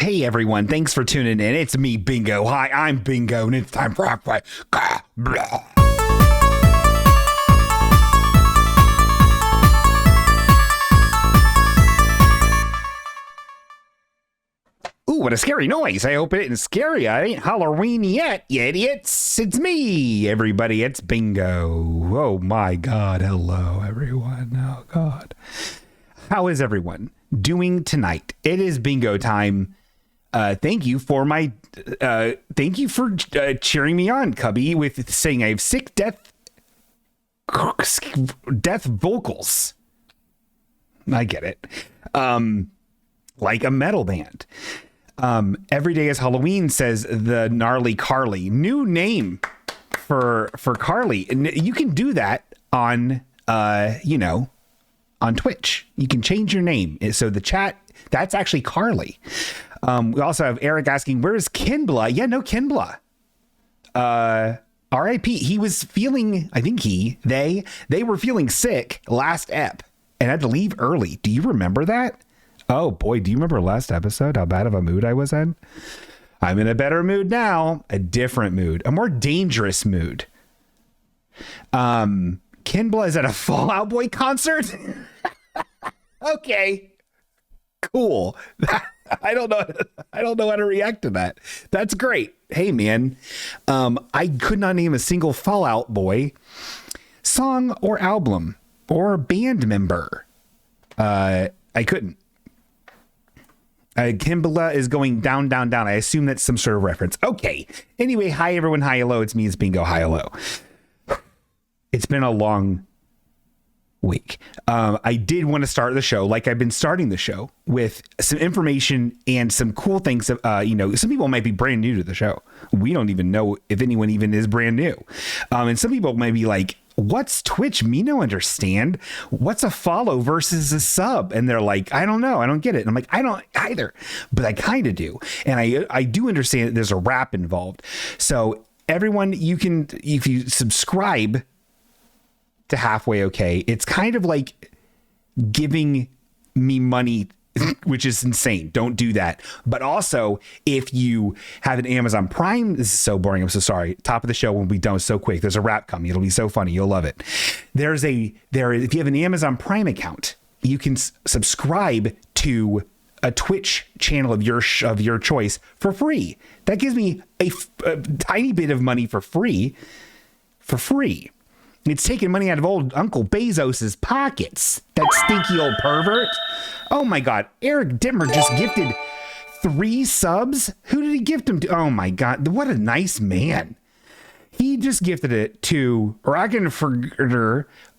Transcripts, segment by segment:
Hey everyone, thanks for tuning in. It's me, Bingo. Hi, I'm Bingo, and it's time for halfway. Ooh, what a scary noise. I hope it isn't scary. I ain't Halloween yet, you idiots. It's me, everybody. It's Bingo. Oh my God. Hello, everyone. Oh God. How is everyone doing tonight? It is Bingo time. Thank you for cheering me on, Cubby, with saying I have sick death vocals. I get it. Like a metal band. Every day is Halloween, says the gnarly Carly. New name for Carly. And you can do that on on Twitch. You can change your name. So the chat, that's actually Carly. We also have Eric asking, where's Kinbla? Yeah, no Kinbla. RIP. He was feeling, I think they were feeling sick last ep and had to leave early. Do you remember that? Oh boy, do you remember last episode? How bad of a mood I was in? I'm in a better mood now. A different mood. A more dangerous mood. Kinbla is at a Fall Out Boy concert? Okay. Cool. I don't know how to react to that. That's great. Hey man, I could not name a single Fall Out Boy song or album or band member. I couldn't. Kimbala is going down, down, down. I assume that's some sort of reference. Okay. Anyway, hi everyone. Hi, hello. It's me. It's Bingo. Hi, hello. It's been a long week. I did want to start the show like I've been starting the show with some information and some cool things. Some people might be brand new to the show. We don't even know if anyone even is brand new. And some people might be like, what's Twitch? Me no understand. What's a follow versus a sub? And they're like, I don't know. I don't get it. And I'm like, I don't either, but I kind of do. And I do understand that there's a rap involved. So everyone, you can, if you subscribe to Halfway Okay, it's kind of like giving me money, which is insane. Don't do that. But also, if you have an Amazon Prime, this is so boring. I'm so sorry. Top of the show when we done so quick. There's a rap coming. It'll be so funny. You'll love it. If you have an Amazon Prime account, you can subscribe to a Twitch channel of your choice for free. That gives me a tiny bit of money for free. It's taking money out of old Uncle Bezos's pockets. That stinky old pervert. Oh my God. Eric Dimmer just gifted 3 subs. Who did he gift them to? Oh my God. What a nice man. He just gifted it to Rockin'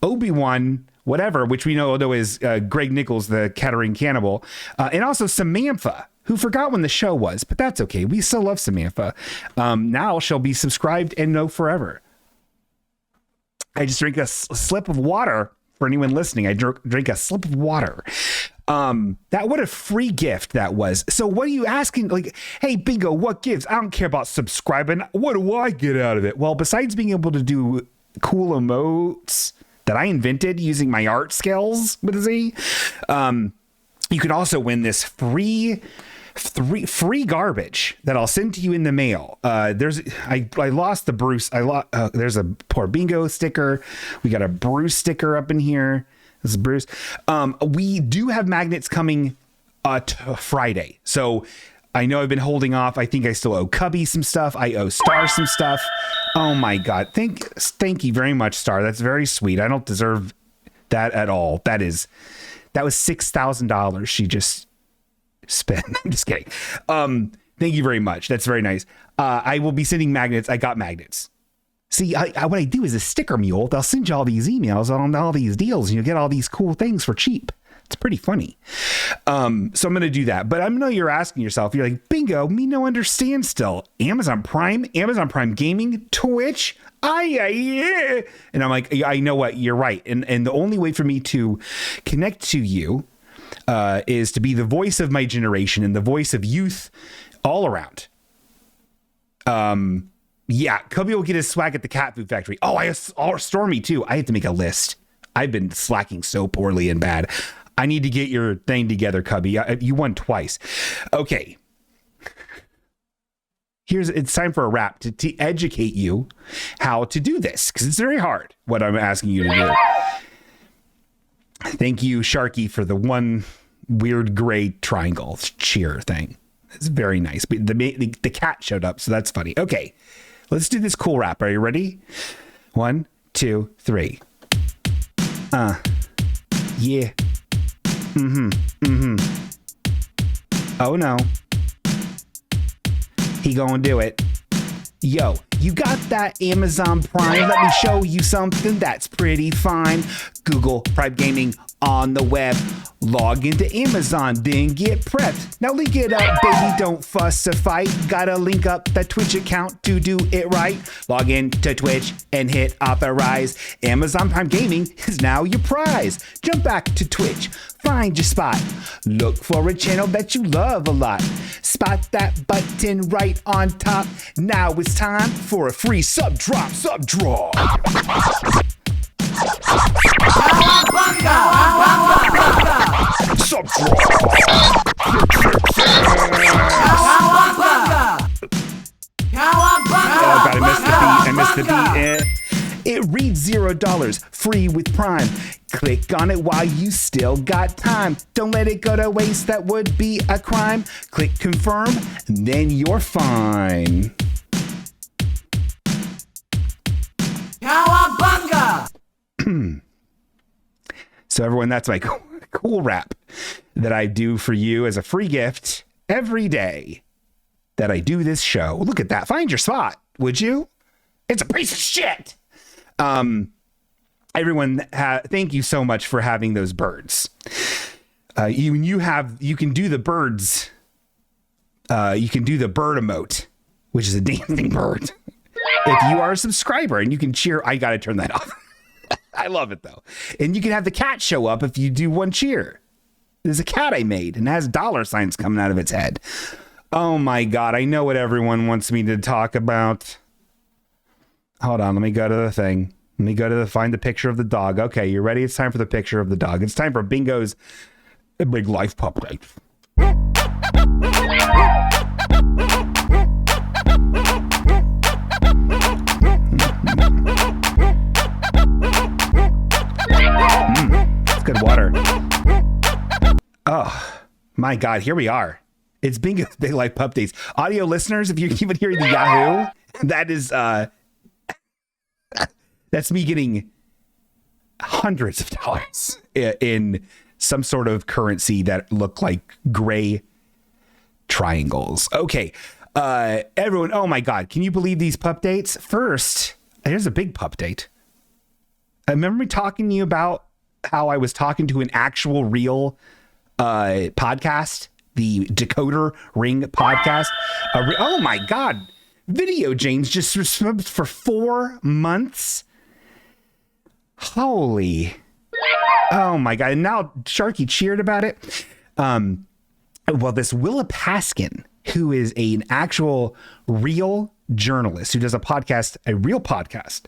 Obi-Wan, whatever, which we know is Greg Nichols, the Kettering cannibal. And also Samantha, who forgot when the show was, but that's okay. We still love Samantha. Now she'll be subscribed and know forever. I just drink a slip of water for anyone listening. I drink a slip of water. What a free gift that was. So what are you asking? Like, hey, Bingo, what gives? I don't care about subscribing. What do I get out of it? Well, besides being able to do cool emotes that I invented using my art skills with a Z, you can also win this free garbage that I'll send to you in the mail. I lost the Bruce. There's a poor Bingo sticker. We got a Bruce sticker up in here. This is Bruce. We do have magnets coming Friday. So I know I've been holding off. I think I still owe Cubby some stuff. I owe Star some stuff. Oh my God. Thank you very much, Star. That's very sweet. I don't deserve that at all. That was $6,000 she just spent. I'm just kidding. Thank you very much. That's very nice. I will be sending magnets. I got magnets. See, what I do is a sticker mule. They'll send you all these emails on all these deals and you'll get all these cool things for cheap. It's pretty funny. So I'm going to do that. But I know you're asking yourself, you're like, Bingo, me no understand still. Amazon Prime Gaming, Twitch. And I'm like, I know what, you're right. And the only way for me to connect to you is to be the voice of my generation and the voice of youth all around. Yeah, Cubby will get his swag at the cat food factory. Stormy too. I have to make a list. I've been slacking so poorly and bad. I need to get your thing together, Cubby. You won twice. Okay. it's time for a wrap to educate you how to do this, because it's very hard what I'm asking you to do. Thank you, Sharky, for the one weird gray triangle cheer thing. It's very nice. But the cat showed up, so that's funny. Okay, let's do this cool rap. Are you ready? 1, 2, 3. Yeah. Oh no. He gonna do it. Yo, you got that Amazon Prime? Let me show you something that's pretty fine. Google Prime Gaming on the web. Log into Amazon, then get prepped. Now link it up, baby, don't fuss or fight. Gotta link up that Twitch account to do it right. Log in to Twitch and hit authorize. Amazon Prime Gaming is now your prize. Jump back to Twitch, find your spot. Look for a channel that you love a lot. Spot that button right on top. Now it's time for a free sub drop. Sub drop. Oh god, I missed the beat. It reads $0 free with Prime. Click on it while you still got time. Don't let it go to waste, that would be a crime. Click confirm, then you're fine. Cowabunga! So everyone, that's my cool rap that I do for you as a free gift every day that I do this show. Look at that. Find your spot, would you? It's a piece of shit. Everyone, thank you so much for having those birds. You can do the birds. You can do the bird emote, which is a dancing bird. If you are a subscriber and you can cheer, I got to turn that off. I love it though. And you can have the cat show up if you do one cheer. There's a cat I made and it has dollar signs coming out of its head. Oh my God. I know what everyone wants me to talk about. Hold on. Let me go to the thing. Let me go to find the picture of the dog. Okay. You ready? It's time for the picture of the dog. It's time for Bingo's big life update. Good water. Oh my God, here we are. It's Bingo's Big Life Updates. Audio listeners, if you're even hearing the Yahoo, that is that's me getting hundreds of dollars in some sort of currency that look like gray triangles. Okay, everyone, oh my God, can you believe these pup dates? First, here's a big pup date. I remember me talking to you about how I was talking to an actual real podcast, the Decoder Ring podcast. Oh my God. Video James just subscribed for 4 months. Holy. Oh my God. And now Sharky cheered about it. Well, this Willa Paskin, who is an actual real journalist who does a podcast, a real podcast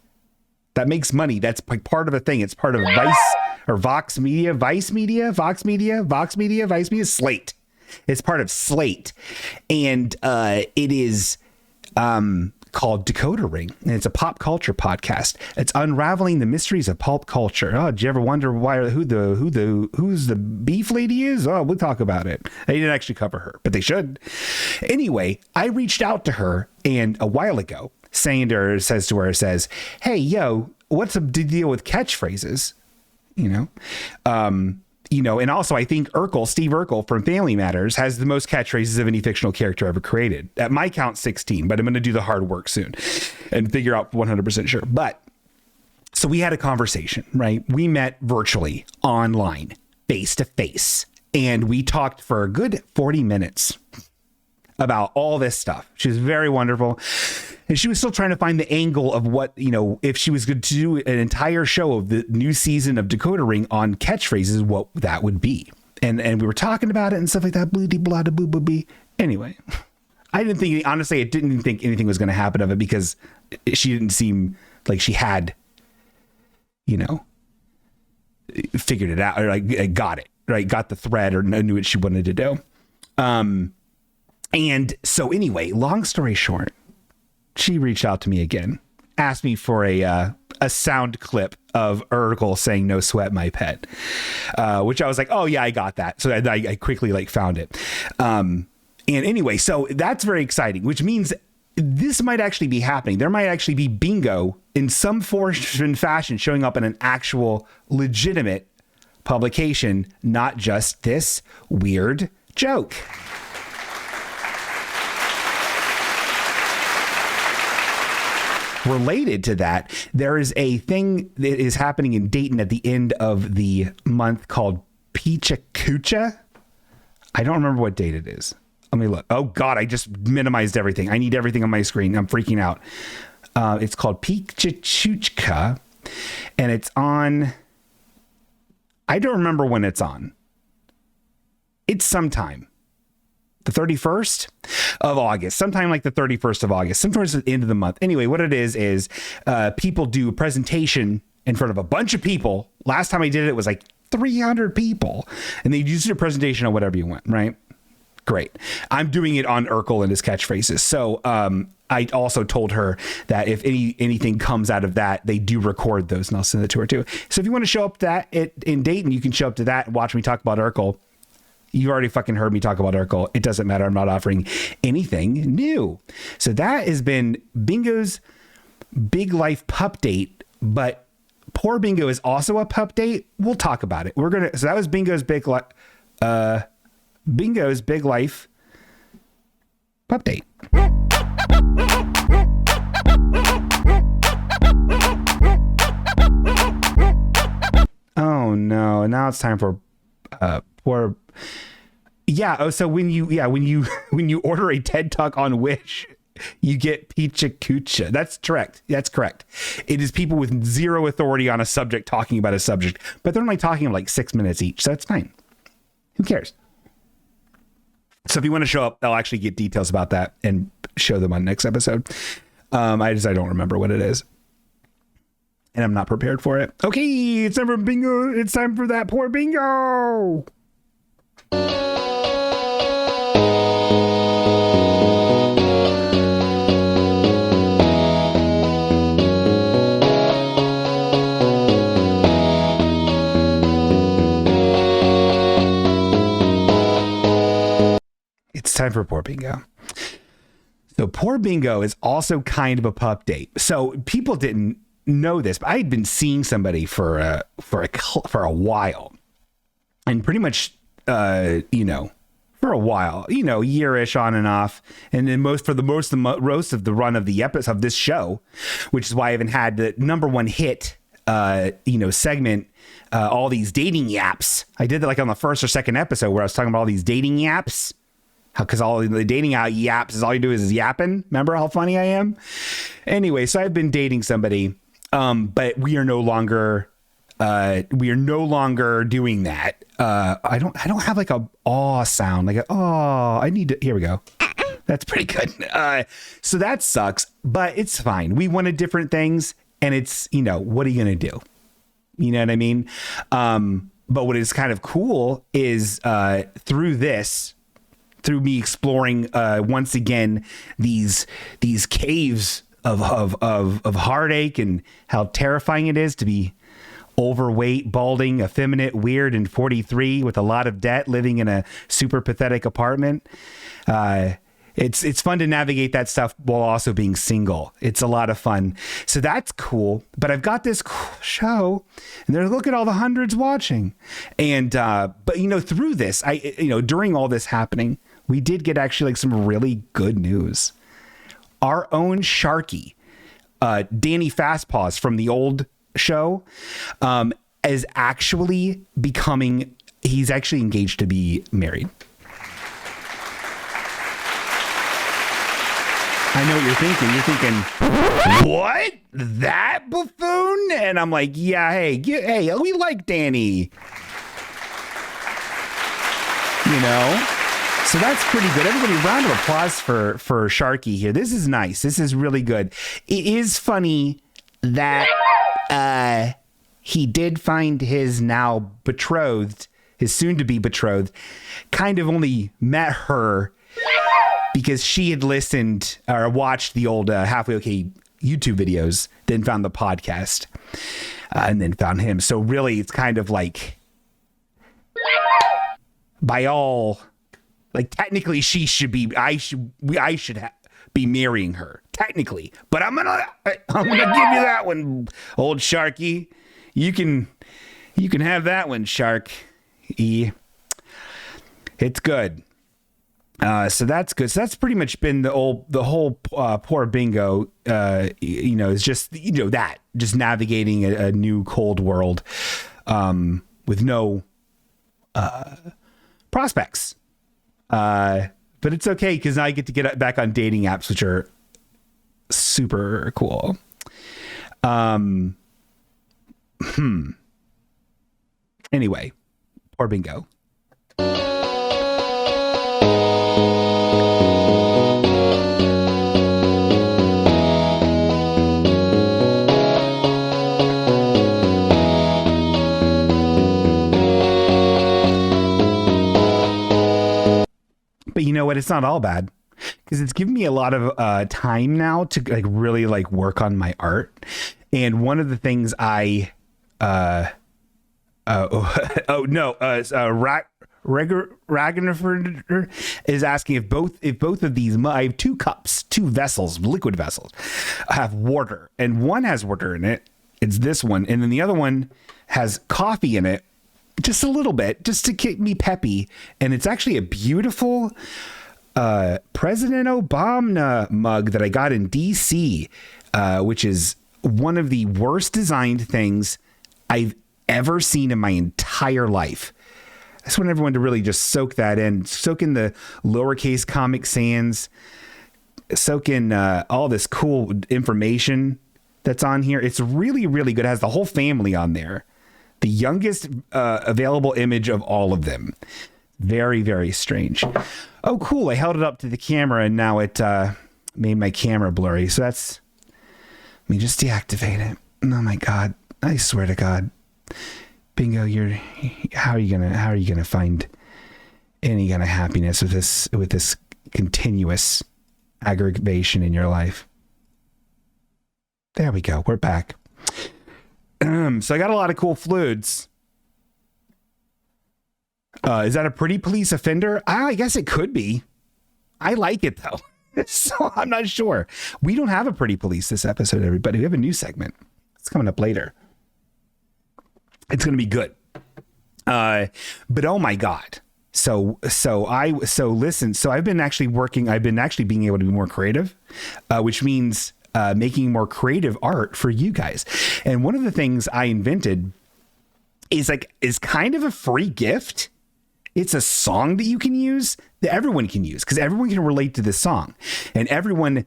that makes money. That's like part of a thing. It's part of Vice or Vox Media, Vice Media, Vox Media, Vox Media, Vice Media, Slate. It's part of Slate. And it is called Decoder Ring. And it's a pop culture podcast. It's unraveling the mysteries of pulp culture. Oh, did you ever wonder who's the beef lady is? Oh, we'll talk about it. They didn't actually cover her, but they should. Anyway, I reached out to her and a while ago says to her, hey, yo, what's the deal with catchphrases? And also I think Steve Urkel from Family Matters has the most catchphrases of any fictional character ever created. At my count, 16, but I'm going to do the hard work soon and figure out 100% sure. But so we had a conversation, right? We met virtually online, face to face, and we talked for a good 40 minutes about all this stuff. She was very wonderful. And she was still trying to find the angle of what, if she was going to do an entire show of the new season of Decoder Ring on catchphrases, what that would be. And we were talking about it and stuff like that. Blah, blah, blah, blah, blah. Anyway, I didn't think anything was going to happen of it because she didn't seem like she had, figured it out or like got it, right? Got the thread or knew what she wanted to do. And so anyway, long story short, she reached out to me again, asked me for a sound clip of Urkel saying "No sweat, my pet," which I was like, "Oh yeah, I got that." So I quickly like found it. And anyway, so that's very exciting, which means this might actually be happening. There might actually be bingo in some form and fashion showing up in an actual legitimate publication, not just this weird joke. Related to that, there is a thing that is happening in Dayton at the end of the month called Pichacucha. I don't remember what date it is. Let me look. Oh God, I just minimized everything. I need everything on my screen. I'm freaking out. It's called Pichachuchka, and it's on. I don't remember when it's on. It's sometime. The 31st of August, sometime like the 31st of August, sometimes at the end of the month. Anyway, what it is people do a presentation in front of a bunch of people. Last time I did it, it was like 300 people, and they use your presentation on whatever you want, right? Great. I'm doing it on Urkel and his catchphrases. So I also told her that if anything comes out of that, they do record those, and I'll send it to her too. So if you want to show up to that in Dayton, you can show up to that and watch me talk about Urkel. You already fucking heard me talk about Urkel. It doesn't matter. I'm not offering anything new. So that has been Bingo's Big Life Pup Date, but Poor Bingo is also a pup date. We'll talk about it. So that was Bingo's Big Life Pup Date. Oh no! Now it's time for Poor. Yeah. Oh, so when you order a TED Talk on Wish, you get Pichacucha. That's correct. It is people with zero authority on a subject talking about a subject, but they're only talking like 6 minutes each, so that's fine. Who cares? So if you want to show up, I'll actually get details about that and show them on next episode. I don't remember what it is, and I'm not prepared for it. Okay, it's time for bingo. It's time for that Poor Bingo. It's time for Poor Bingo. So Poor Bingo is also kind of a pup date. So people didn't know this, but I had been seeing somebody for a while, and pretty much, for a while, year-ish on and off. And then most of the run of the episode of this show, which is why I haven't had the number one hit, segment, all these dating yaps. I did that like on the first or second episode where I was talking about all these dating yaps. Because all the dating out yaps is all you do is yapping. Remember how funny I am? Anyway, so I've been dating somebody, but we are no longer doing that. I don't have like a aw sound, like I need to. Here we go. That's pretty good. So that sucks, but it's fine. We wanted different things, and it's what are you gonna do? You know what I mean? But what is kind of cool is through me exploring once again these caves of heartache and how terrifying it is to be overweight, balding, effeminate, weird, and 43 with a lot of debt, living in a super pathetic apartment. It's fun to navigate that stuff while also being single. It's a lot of fun. So that's cool. But I've got this cool show, and look at all the hundreds watching. And but through this, during all this happening, we did get actually like some really good news. Our own Sharky, Danny Fastpaws from the old show, is actually he's actually engaged to be married. I know what you're thinking. You're thinking, what? That buffoon? And I'm like, yeah, hey, we like Danny. So that's pretty good. Everybody, round of applause for Sharky here. This is nice. This is really good. It is funny that he did find his now betrothed, his soon-to-be betrothed, kind of only met her because she had listened or watched the old Halfway Okay YouTube videos, then found the podcast, and then found him. So really, it's kind of like, by all, like technically, she should be. I should be marrying her technically, but I'm gonna give you that one, old Sharky. You can have that one, Shark. It's good. So that's good. So that's pretty much been the whole poor bingo. Is just just navigating a new cold world, with no prospects. But it's okay because now I get to get back on dating apps, which are super cool. Anyway, poor bingo. But you know what? It's not all bad, because it's given me a lot of time now to like really like work on my art. And one of the things I Ragnarford is asking if both of these, I have two vessels, liquid vessels, have water, and one has water in it. It's this one, and then the other one has coffee in it, just a little bit, just to keep me peppy. And it's actually a beautiful President Obama mug that I got in DC, which is one of the worst designed things I've ever seen in my entire life. I just want everyone to really just soak that in, soak in the lowercase Comic Sans, soak in all this cool information that's on here. It's really, really good. It has the whole family on there. The youngest available image of all of them. Very, very strange. Oh, cool. I held it up to the camera and now it made my camera blurry. So that's, let me just deactivate it. Oh my God. I swear to God. Bingo, how are you gonna find any kind of happiness with this continuous aggravation in your life? There we go. We're back. So I got a lot of cool fluids. Is that a pretty police offender? I guess it could be. I like it though. So I'm not sure. We don't have a pretty police this episode, everybody. We have a new segment. It's coming up later. It's going to be good. But oh my God. So I've been actually being able to be more creative, which means making more creative art for you guys. And one of the things I invented is kind of a free gift. It's a song that you can use, that everyone can use, because everyone can relate to this song. And everyone,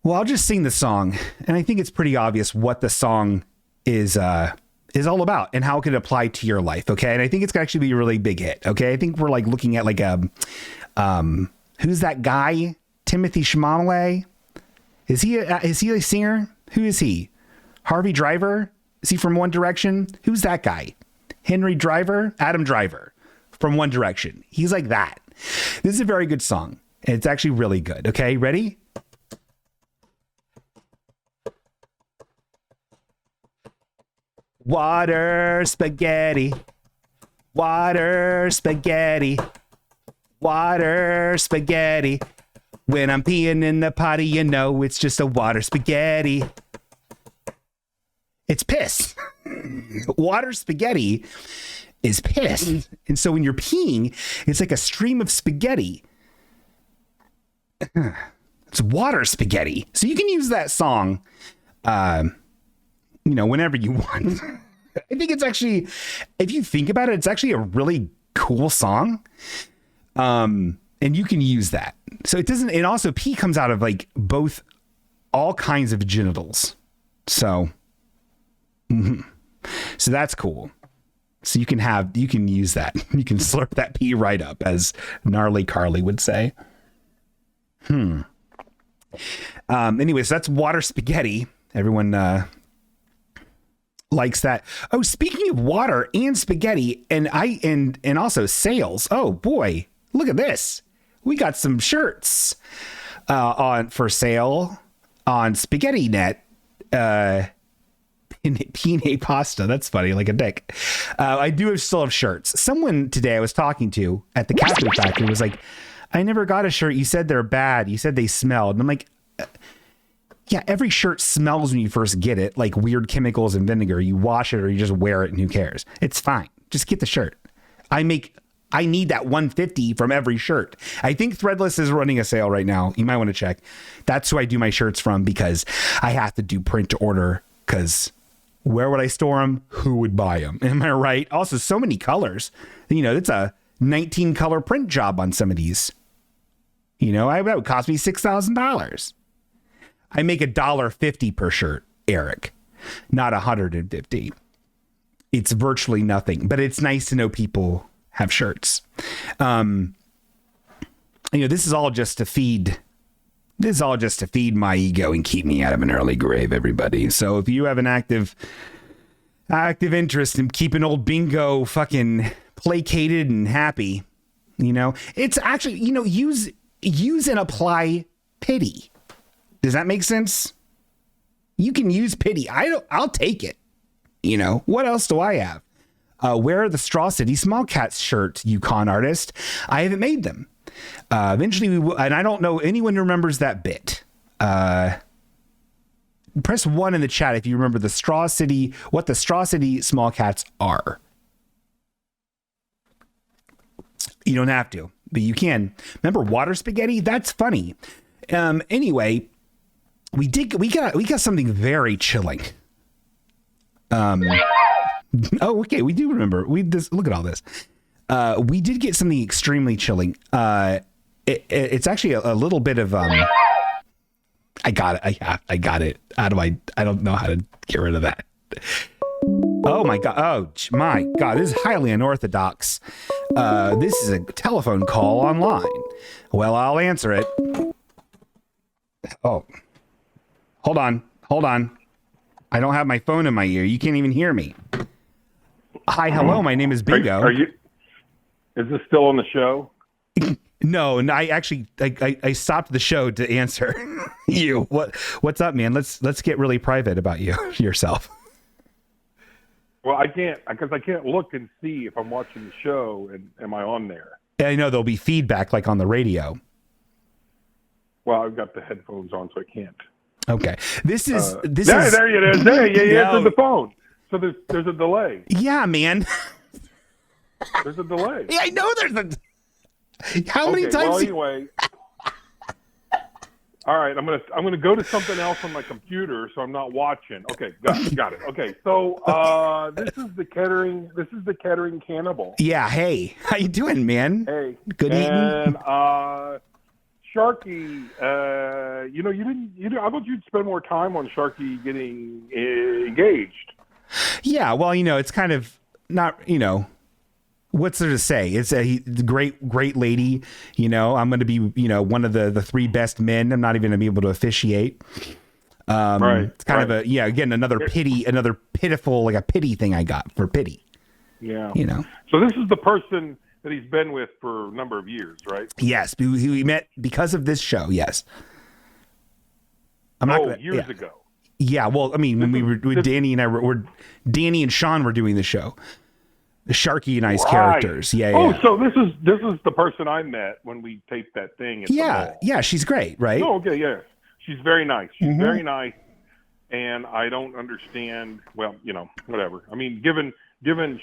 well, I'll just sing the song. And I think it's pretty obvious what the song is all about and how it could apply to your life. Okay. And I think it's gonna actually be a really big hit. Okay. I think we're like looking at like who's that guy? Timothy Chalamet. Is he a singer? Who is he? Harvey Driver? Is he from One Direction? Who's that guy? Henry Driver? Adam Driver from One Direction. He's like that. This is a very good song. And it's actually really good. Okay. Ready? Water spaghetti, water spaghetti, water spaghetti. When I'm peeing in the potty, you know it's just a water spaghetti. It's piss. Water spaghetti is piss. And so when you're peeing, it's like a stream of spaghetti. It's water spaghetti. So you can use that song whenever you want. I think it's actually, if you think about it, it's actually a really cool song. And you can use that. So it also pee comes out of like all kinds of genitals. So, so that's cool. So you can use that. You can slurp that pee right up, as Gnarly Carly would say. Anyways, that's water spaghetti. Everyone, likes that. Oh, speaking of water and spaghetti and also sales. Oh boy, look at this. we got some shirts on for sale on Spaghetti Net. Penne pasta. That's funny, like a dick. I do still have shirts. Someone today I was talking to at the Cafe Factory was like, I never got a shirt. You said they're bad. You said they smelled. And I'm like, yeah, every shirt smells when you first get it, like weird chemicals and vinegar. You wash it or you just wear it and who cares? It's fine. Just get the shirt. I need that 150 from every shirt. I think Threadless is running a sale right now. You might want to check. That's who I do my shirts from because I have to do print to order because where would I store them? Who would buy them? Am I right? Also, so many colors. You know, it's a 19 color print job on some of these. You know, that would cost me $6,000. I make $1.50 per shirt, Eric, not $150. It's virtually nothing, but it's nice to know people have shirts. You know, this is all just to feed my ego and keep me out of an early grave, everybody. So if you have an active interest in keeping old Bingo fucking placated and happy, you know, it's actually, you know, use and apply pity. Does that make sense? You can use pity. I'll take it. You know, what else do I have? Where are the Straw City Small Cats shirts, you con artist? I haven't made them. Eventually we will, and I don't know anyone who remembers that bit. Press 1 in the chat if you remember what the Straw City Small Cats are. You don't have to, but you can. Remember water spaghetti? That's funny. Anyway, we got something very chilling. Oh, okay. We do remember. Look at all this. We did get something extremely chilling. It's actually a little bit of I got it. I got it. How do I don't know how to get rid of that. Oh my God. Oh my God. This is highly unorthodox. This is a telephone call online. Well, I'll answer it. Oh, hold on. I don't have my phone in my ear. You can't even hear me. Hi, hello. My name is Bingo. Are you? Is this still on the show? No, and I actually I stopped the show to answer you. What's up, man? Let's get really private about yourself. Well, I can't because I can't look and see if I'm watching the show and am I on there. I know there'll be feedback like on the radio. Well, I've got the headphones on, so I can't. Okay, this is there it is. There you answered the phone. So there's a delay. Yeah, man. There's a delay. Yeah, I know there's a. How many times? Well, anyway. All right, I'm gonna go to something else on my computer, so I'm not watching. Okay, got it. Okay, so this is the Kettering Cannibal. Yeah. Hey, how you doing, man? Hey. Good evening. And Sharky, I thought you'd spend more time on Sharky getting engaged. Yeah, well, it's kind of not, what's there to say? It's a great lady. I'm going to be, one of the three best men. I'm not even going to be able to officiate. Right. It's kind of again, another pitiful, like a pity thing I got for pity. Yeah. So this is the person that he's been with for a number of years, right? Yes. We met because of this show. Yes. Years ago. Yeah, well, I mean, when we were with Danny and Danny and Sean were doing the show. The Sharky and I's characters. Yeah. Oh, so this is the person I met when we taped that thing at the mall. Yeah, she's great, right? Oh, okay, yeah. She's very nice. She's very nice, and I don't understand, well, whatever. I mean, given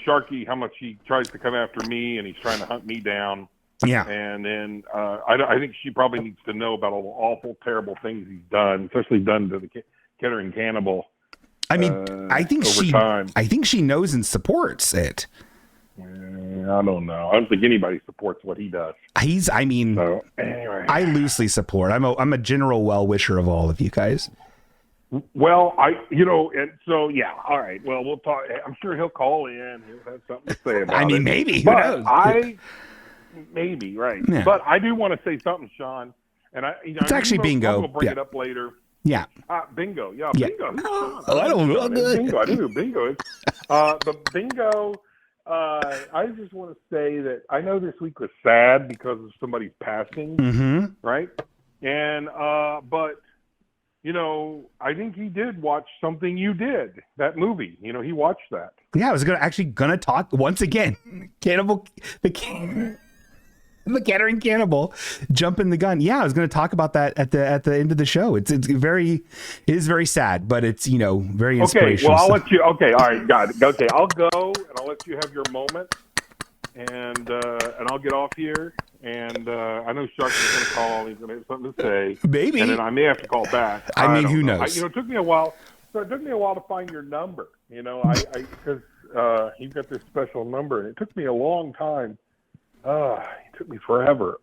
Sharky how much he tries to come after me and he's trying to hunt me down. Yeah. And then I think she probably needs to know about all the awful, terrible things he's done, especially done to the Kettering Cannibal. I mean, I think she knows and supports it. I don't know. I don't think anybody supports what he does. Anyway. I loosely support. I'm a general well-wisher of all of you guys. Well, and so, yeah, all right. Well, we'll talk. I'm sure he'll call in. He'll have something to say about it. Maybe. Who knows? Maybe, right. Yeah. But I do want to say something, Sean. And it's actually Bingo. We'll bring it up later. Yeah. Bingo. Yeah, Bingo. I don't know. Bingo. I do know who Bingo is. The Bingo, I just want to say that I know this week was sad because of somebody's passing, right? And but I think he did watch Something You Did, that movie. He watched that. Yeah, I was gonna talk once again. The Kettering Cannibal jumping the gun. Yeah, I was going to talk about that at the end of the show. It is very sad, but it's very inspirational. Okay, well I'll let you. Okay, all right, got it. Okay, I'll go and I'll let you have your moment, and I'll get off here. And I know Sharky's going to call. He's going to have something to say. Maybe. And then I may have to call back. I mean, who knows? It took me a while. So it took me a while to find your number. Because you've got this special number, and it took me a long time. It took me forever.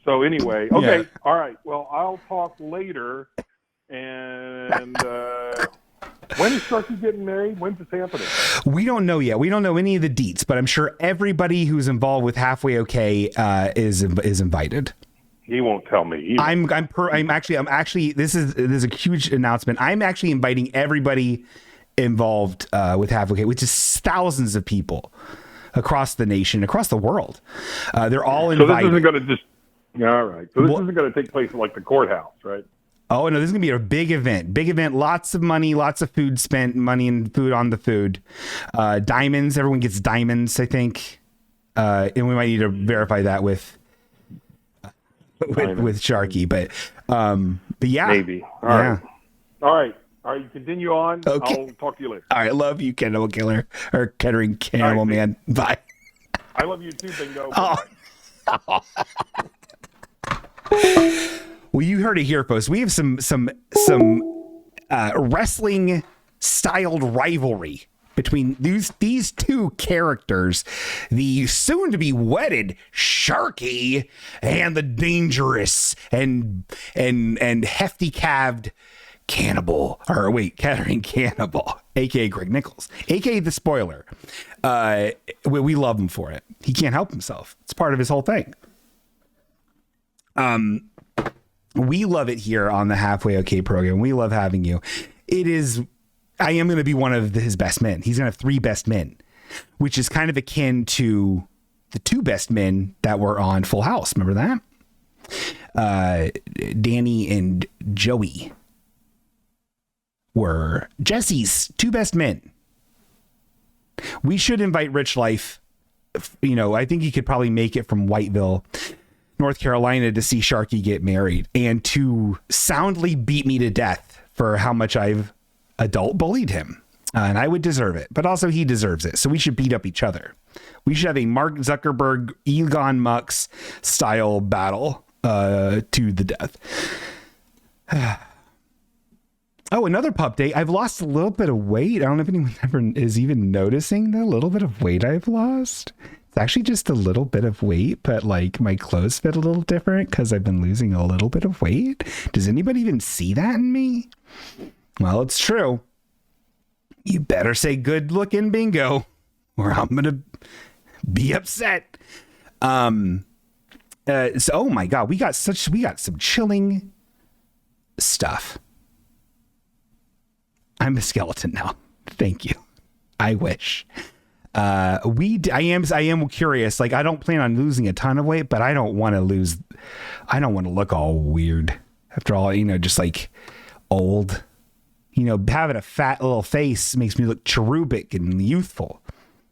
So anyway, okay, yeah. All right. Well, I'll talk later. And when is Sharky getting married? When's this happening? We don't know yet. We don't know any of the deets, but I'm sure everybody who's involved with Halfway Okay is invited. He won't tell me. I'm actually. This is a huge announcement. I'm actually inviting everybody involved with Halfway Okay, which is thousands of people across the nation, across the world. They're all invited. So this isn't going to just... All right. So this isn't going to take place in like the courthouse, right? Oh, no, this is going to be a big event. Big event. Lots of money, lots of food spent, money and food on the food. Diamonds. Everyone gets diamonds, I think. And we might need to verify that with Sharky. But yeah. Maybe. All right. All right. All right, continue on. Okay. I'll talk to you later. All right, love you, Cannibal Killer, or Kettering Cannibal Man. Bye. I love you too, Bingo. Oh. Well, you heard it here, folks. We have some wrestling styled rivalry between these two characters, the soon-to-be wedded Sharky and the dangerous and hefty calved Kettering Cannibal, aka Greg Nichols, aka the spoiler. We love him for it. He can't help himself. It's part of his whole thing. We love it here on the Halfway Okay program. We love having you. I am going to be one of his best men. He's going to have 3 best men, which is kind of akin to the 2 best men that were on Full House. Remember that? Danny and Joey were Jesse's 2 best men. We should invite Rich Life. I think he could probably make it from Whiteville, North Carolina, to see Sharky get married and to soundly beat me to death for how much I've adult bullied him. And I would deserve it, but also he deserves it. So we should beat up each other. We should have a Mark Zuckerberg, Elon Musk style battle to the death. Oh, another pup date. I've lost a little bit of weight. I don't know if anyone ever is even noticing the little bit of weight I've lost. It's actually just a little bit of weight, but like my clothes fit a little different because I've been losing a little bit of weight. Does anybody even see that in me? Well, it's true. You better say good looking, Bingo, or I'm going to be upset. So, oh my God, we got some chilling stuff. I'm a skeleton now. Thank you. I wish. I am curious. Like, I don't plan on losing a ton of weight, but I don't want to look all weird after all, just like old, having a fat little face makes me look cherubic and youthful.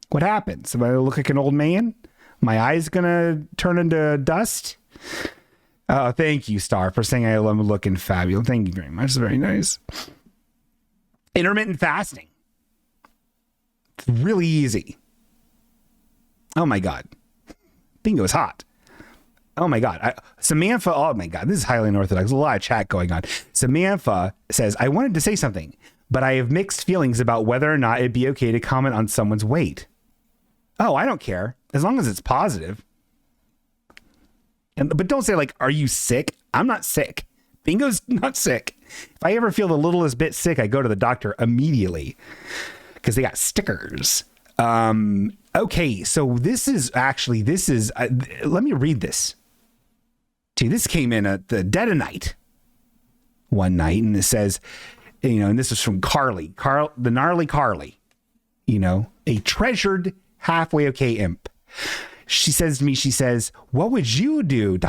What happens? Am I gonna look like an old man? My eyes gonna turn into dust? Oh, thank you, Star, for saying I'm looking fabulous. Thank you very much. It's very nice. Intermittent fasting. It's really easy. Oh my God. Bingo is hot. Oh my God. Samantha, oh my God, this is highly unorthodox. There's a lot of chat going on. Samantha says, I wanted to say something, but I have mixed feelings about whether or not it'd be okay to comment on someone's weight. Oh, I don't care. As long as it's positive. But don't say like, are you sick? I'm not sick. Bingo's not sick. If I ever feel the littlest bit sick, I go to the doctor immediately because they got stickers. Okay, so this is let me read this. See, this came in at the dead of night one night, and it says, and this is from Carly, the gnarly Carly. you know, a treasured halfway okay imp. She says to me, she says, what would you do, ...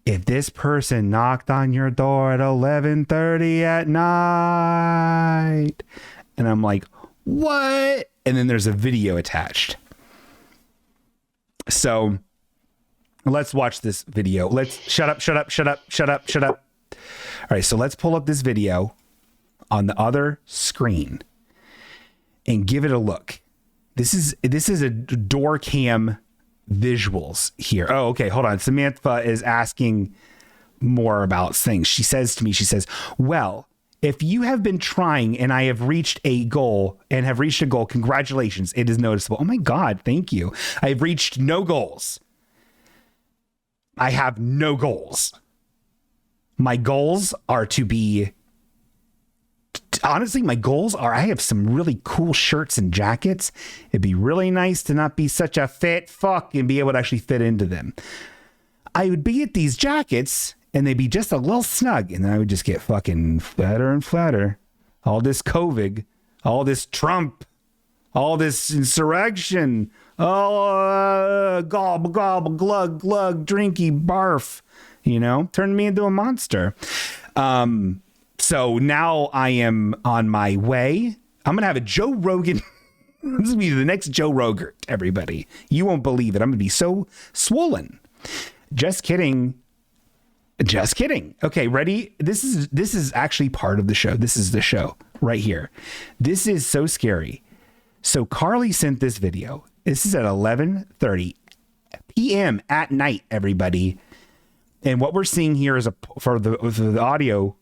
if this person knocked on your door at 11:30 at night? And I'm like, what? And then there's a video attached. So let's watch this video. Let's shut up. All right. So let's pull up this video on the other screen and give it a look. This is a door cam visuals here. Oh, okay. Hold on. Samantha is asking more about things. She says to me, she says, well, if you have been trying and I have reached a goal, congratulations. It is noticeable. Oh my God. Thank you. I have reached no goals. I have no goals. My goals are to be, honestly, my goals are, I have some really cool shirts and jackets. It'd be really nice to not be such a fit fuck and be able to actually fit into them. I would be at these jackets and they'd be just a little snug. And then I would just get fucking fatter and fatter. All this COVID, all this Trump, all this insurrection, gobble, gobble, glug, glug, drinky, barf, you know, turned me into a monster. So now I am on my way. I'm going to have a Joe Rogan. This will be the next Joe Rogan, everybody. You won't believe it. I'm going to be so swollen. Just kidding. Just kidding. Okay, ready? This is actually part of the show. This is the show right here. This is so scary. So Carly sent this video. This is at 11:30 p.m. at night, everybody. And what we're seeing here is for the audio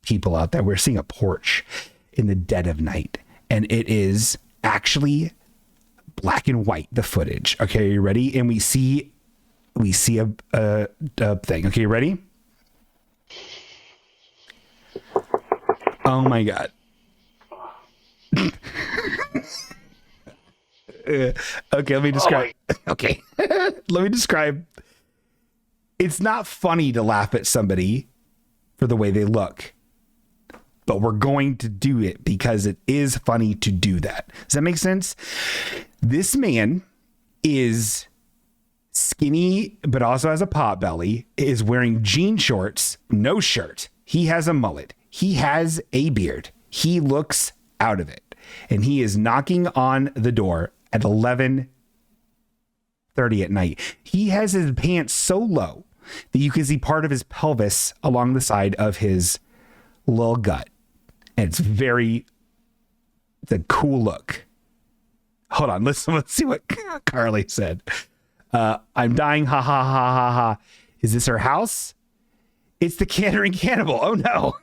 people out there, we're seeing a porch in the dead of night, and it is actually black and white, the footage. Okay, are you ready? And we see a thing. Okay, you ready? Oh my God. Okay, let me describe. Okay. Let me describe. It's not funny to laugh at somebody for the way they look, but we're going to do it because it is funny to do that. Does that make sense? This man is skinny, but also has a pot belly, is wearing jean shorts, no shirt. He has a mullet. He has a beard. He looks out of it, and he is knocking on the door at 11:30 at night. He has his pants so low that you can see part of his pelvis along the side of his little gut. And it's a cool look. Hold on, let's see what Carly said. I'm dying, ha ha ha ha ha. Is this her house? It's the Cantering Cannibal. Oh no.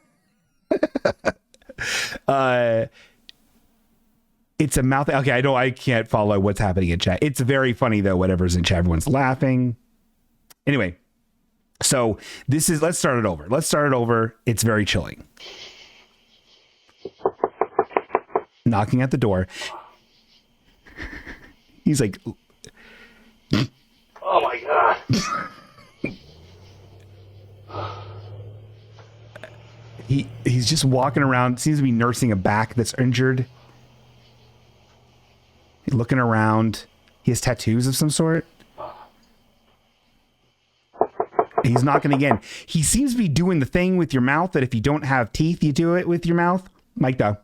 It's a mouth. Okay, I can't follow what's happening in chat. It's very funny though, whatever's in chat. Everyone's laughing. Anyway, so let's start it over. It's very chilling. Knocking at the door. He's like, oh my God. He's just walking around, seems to be nursing a back that's injured. He's looking around. He has tattoos of some sort. He's knocking again. He seems to be doing the thing with your mouth that if you don't have teeth, you do it with your mouth. Like if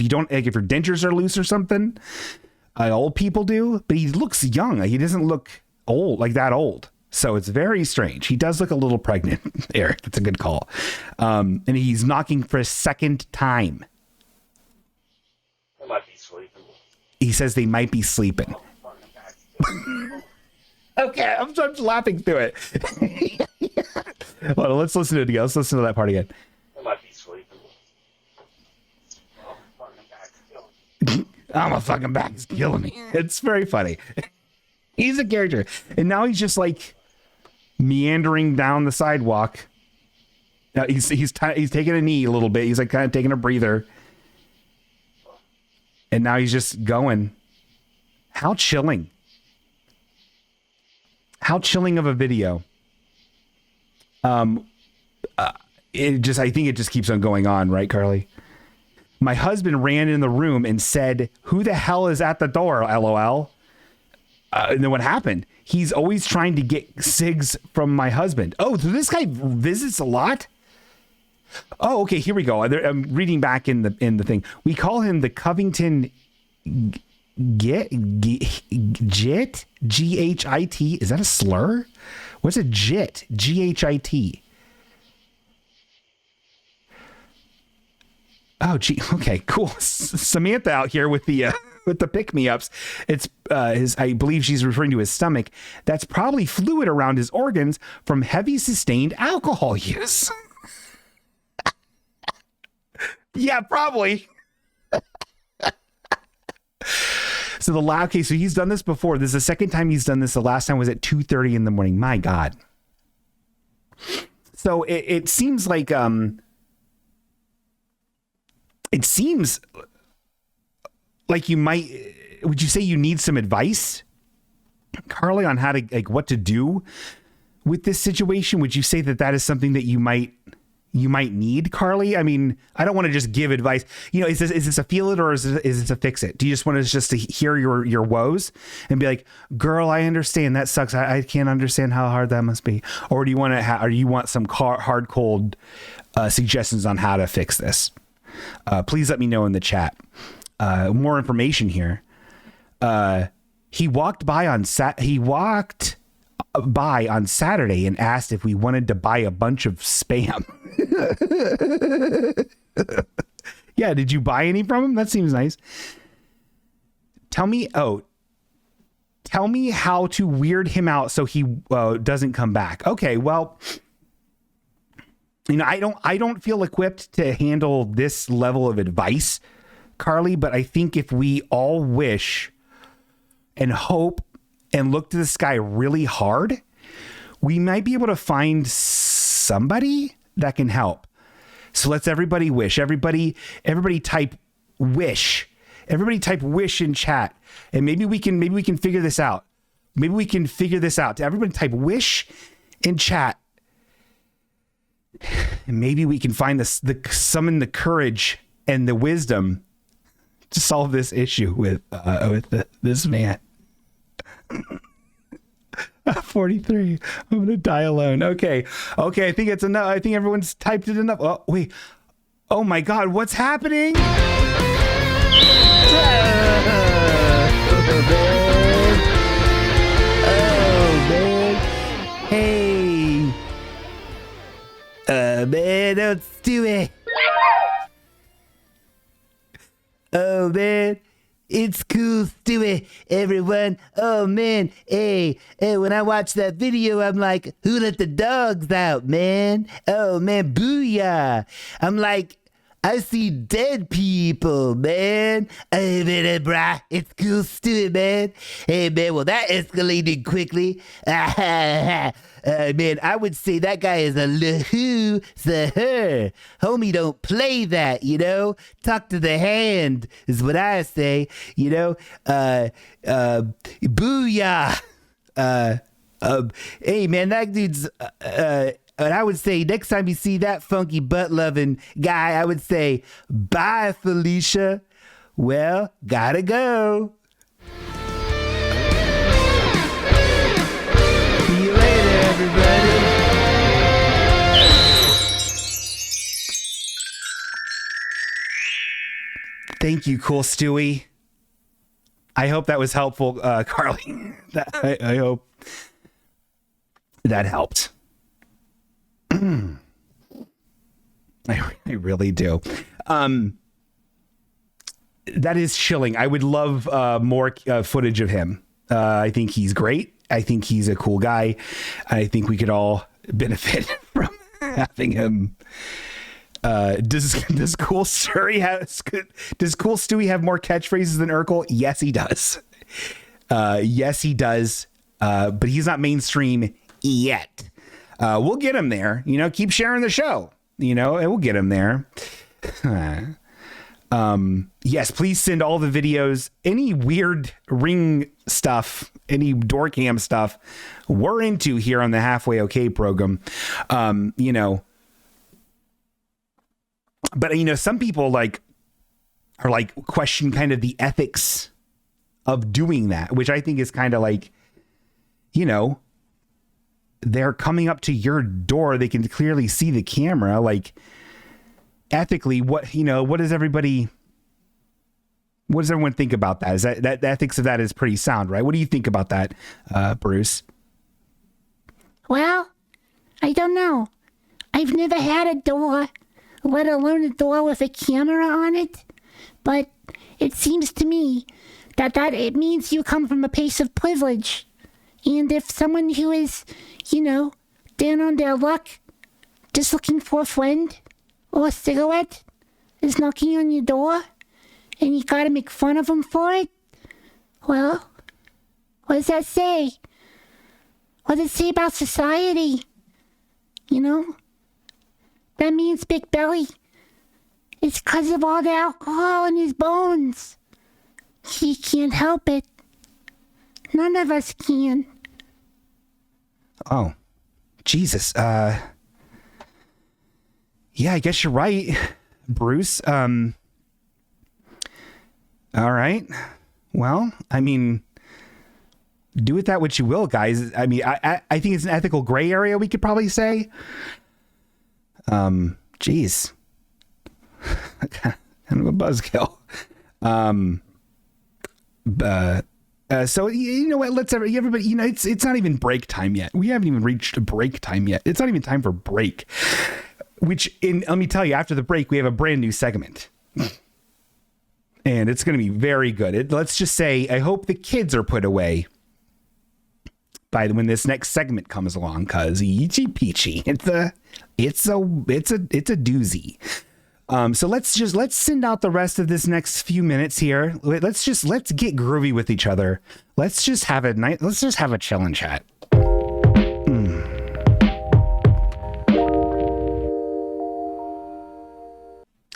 your dentures are loose or something. Old people do, but he looks young. He doesn't look old, like that old. So it's very strange. He does look a little pregnant, Eric. That's a good call. And he's knocking for a second time. They might be sleeping. He says they might be sleeping. Okay, I'm laughing through it. Hold on, let's listen to it again. Let's listen to that part again. They might be sleeping. Oh, my fucking back is killing me. It's very funny. He's a character. And now he's just like meandering down the sidewalk. He's taking a knee a little bit. He's like kind of taking a breather. And now he's just going. How chilling. How chilling of a video. I think it just keeps on going on, right, Carly? My husband ran in the room and said, "Who the hell is at the door? LOL." And then what happened? He's always trying to get cigs from my husband. Oh, so this guy visits a lot? Oh, okay. Here we go. I'm reading back in the thing. We call him the Covington Git. Jit. GHIT. Is that a slur? What's a jit? GHIT. Oh, gee. Okay, cool. Samantha out here with the pick-me-ups. It's I believe she's referring to his stomach. That's probably fluid around his organs from heavy sustained alcohol use. Yeah, probably. So so he's done this before. This is the second time he's done this. The last time was at 2:30 in the morning. My God. So it seems like you might. Would you say you need some advice, Carly, on how to what to do with this situation? Would you say that is something that you might need, Carly? I mean, I don't want to just give advice. Is this a feel it or is this a fix it? Do you just want to just to hear your woes and be like, girl, I understand that sucks. I can't understand how hard that must be. Or do you want to or you want some hard cold suggestions on how to fix this? Please let me know in the chat. More information here. He walked by on Saturday and asked if we wanted to buy a bunch of spam. Yeah, did you buy any from him? That seems nice. Tell me how to weird him out so he doesn't come back. Okay, well, I don't feel equipped to handle this level of advice, Carly, but I think if we all wish and hope and look to the sky really hard, we might be able to find somebody that can help. So let's everybody wish. Everybody type wish. Everybody type wish in chat. And maybe we can figure this out. Everybody type wish in chat. And maybe we can find summon the courage and the wisdom to solve this issue with this man. 43. I'm gonna die alone. Okay. I think it's enough. I think everyone's typed it enough. Oh wait. Oh my God. What's happening? Oh man. Hey. Man, don't do it. Oh man. It's cool, Stewie, everyone. Oh, man. Hey, when I watch that video, I'm like, who let the dogs out, man? Oh, man, booyah. I'm like, I see dead people, man. Hey, man, brah. It's cool, Stewie, man. Hey, man, well, that escalated quickly. Man, I would say that guy is a lahoo, sir. Homie, don't play that, Talk to the hand is what I say, booyah. Hey, man, that dude's, and I would say next time you see that funky butt-loving guy, I would say, bye, Felicia. Well, gotta go. See you later, everybody. Thank you, cool Stewie. I hope that was helpful, Carly. I hope that helped. I really do. That is chilling. I would love more footage of him. I think he's great. I think he's a cool guy. I think we could all benefit from having him. Does cool Stewie have more catchphrases than Urkel? Yes, he does. Yes, he does. But he's not mainstream yet. We'll get him there. Keep sharing the show. And we'll get him there. Yes, please send all the videos. Any weird Ring stuff, any door cam stuff, we're into here on the Halfway Okay program. But some people or like question kind of the ethics of doing that, which I think is kind of like, you know, they're coming up to your door. They can clearly see the camera. Like ethically, what does everyone think about that? Is that the ethics of that is pretty sound, right? What do you think about that, Bruce? Well, I don't know. I've never had a door, let alone a door with a camera on it. But it seems to me that it means you come from a place of privilege. And if someone who is, down on their luck, just looking for a friend or a cigarette, is knocking on your door, and you gotta make fun of them for it, well, what does that say? What does it say about society? That means Big Belly. It's 'cause of all the alcohol in his bones. He can't help it. None of us can. Oh, Jesus. Yeah, I guess you're right, Bruce. All right. Well, I mean, do with that what you will, guys. I mean, I think it's an ethical gray area, we could probably say. Geez. Kind of a buzzkill. So you know what? Let's everybody. It's not even break time yet. We haven't even reached break time yet. It's not even time for break. Let me tell you, after the break, we have a brand new segment, and it's going to be very good. Let's just say, I hope the kids are put away by when this next segment comes along, because Ichi Peachy, it's a doozy. So let's send out the rest of this next few minutes here. Let's get groovy with each other. Let's just have a chill and chat.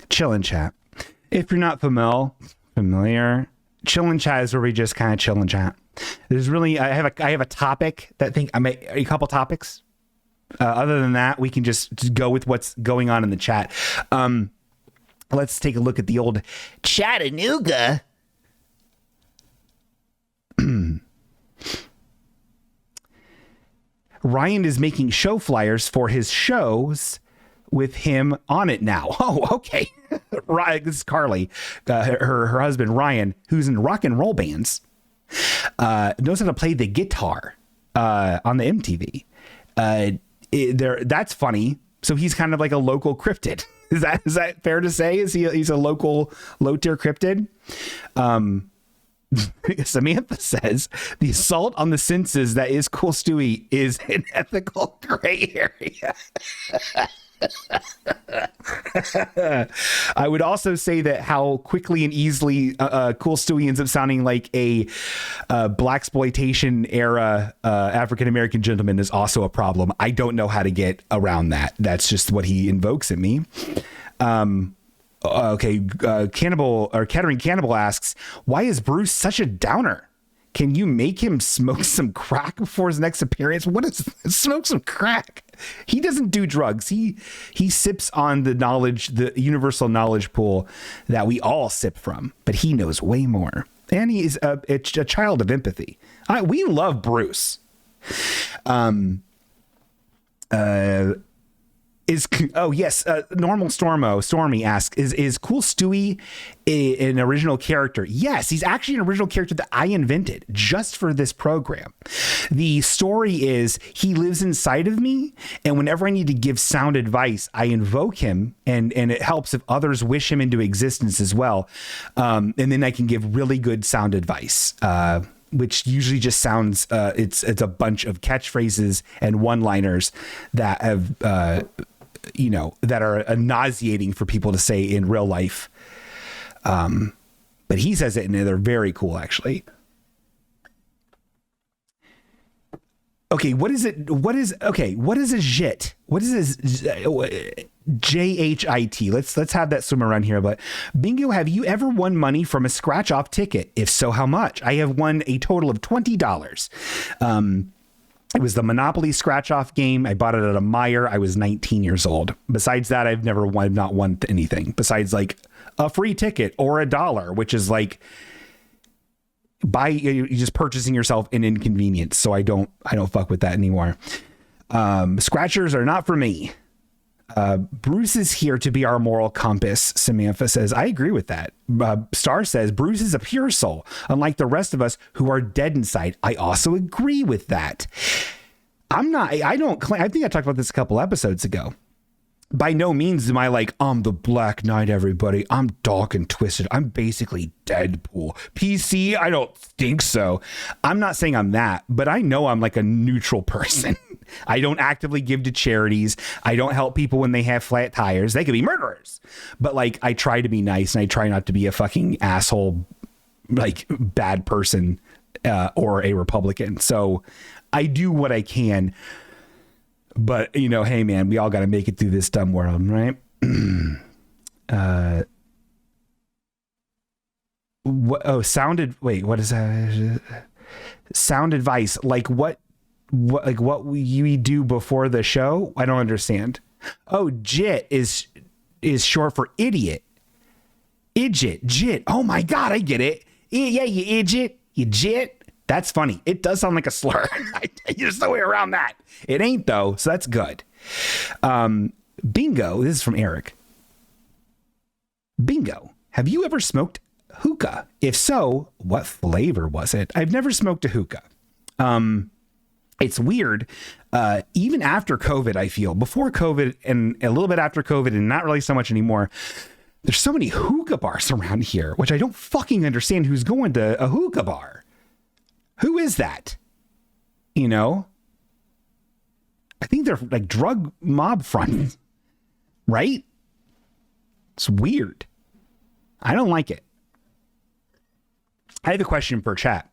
Chill and chat. If you're not familiar, chill and chat is where we just kind of chill and chat. There's really, I have a topic a couple topics. Other than that, we can just go with what's going on in the chat. Let's take a look at the old Chattanooga. Ryan is making show flyers for his shows with him on it now. Oh, okay. This is Carly, her husband Ryan, who's in rock and roll bands, knows how to play the guitar on the MTV. That's funny. So he's kind of like a local cryptid. Is that fair to say? He's a local low tier cryptid? Samantha says the assault on the senses that is Cool Stewie is an ethical gray area. I would also say that how quickly and easily Cool Stewie ends up sounding like a blaxploitation era African American gentleman is also a problem. I don't know how to get around that. That's just what he invokes in me. Okay, Kettering Cannibal asks, why is Bruce such a downer? Can you make him smoke some crack before his next appearance? What is smoke some crack? He doesn't do drugs. He sips on the universal knowledge pool that we all sip from, but he knows way more. And he is a child of empathy. We love Bruce. Normal Stormy asks, is Cool Stewie an original character? Yes, he's actually an original character that I invented just for this program. The story is he lives inside of me, and whenever I need to give sound advice, I invoke him, and it helps if others wish him into existence as well. And then I can give really good sound advice. Which usually just sounds, it's a bunch of catchphrases and one-liners that have, that are nauseating for people to say in real life. But he says it, and they're very cool, actually. Okay, what is a JIT? What is this? JHIT. Let's have that swim around here. But Bingo, have you ever won money from a scratch off ticket? If so, how much? I have won a total of $20. It was the Monopoly scratch off game. I bought it at a Meijer. I was 19 years old. Besides that, I've not won anything besides like a free ticket or $1, which is like you're just purchasing yourself an inconvenience. So I don't fuck with that anymore. Scratchers are not for me. Bruce is here to be our moral compass. Samantha says, I agree with that. Star says, Bruce is a pure soul, unlike the rest of us who are dead inside. I also agree with that. I don't claim, I think I talked about this a couple episodes ago. By no means am I like, I'm the Black Knight, everybody. I'm dark and twisted. I'm basically Deadpool. PC, I don't think so. I'm not saying I'm that, but I know I'm like a neutral person. I don't actively give to charities. I don't help people when they have flat tires. They could be murderers. But like, I try to be nice and I try not to be a fucking asshole, like bad person or a Republican. So I do what I can. But, you know, hey, man, we all got to make it through this dumb world, right? Wait, what is that? Sound advice. Like what we do before the show? I don't understand. Oh, JIT is short for idiot. Idjit, JIT. Oh, my God, I get it. Yeah, you idjit, you JIT. That's funny. It does sound like a slur. There's no way around that. It ain't though, so that's good. Bingo. This is from Eric. Bingo. Have you ever smoked hookah? If so, what flavor was it? I've never smoked a hookah. It's weird. Even after COVID, I feel before COVID and a little bit after COVID, and not really so much anymore. There's so many hookah bars around here, which I don't fucking understand. Who's going to a hookah bar? Who is that? You know, I think they're like drug mob fronts, right? It's weird. I don't like it. I have a question for chat.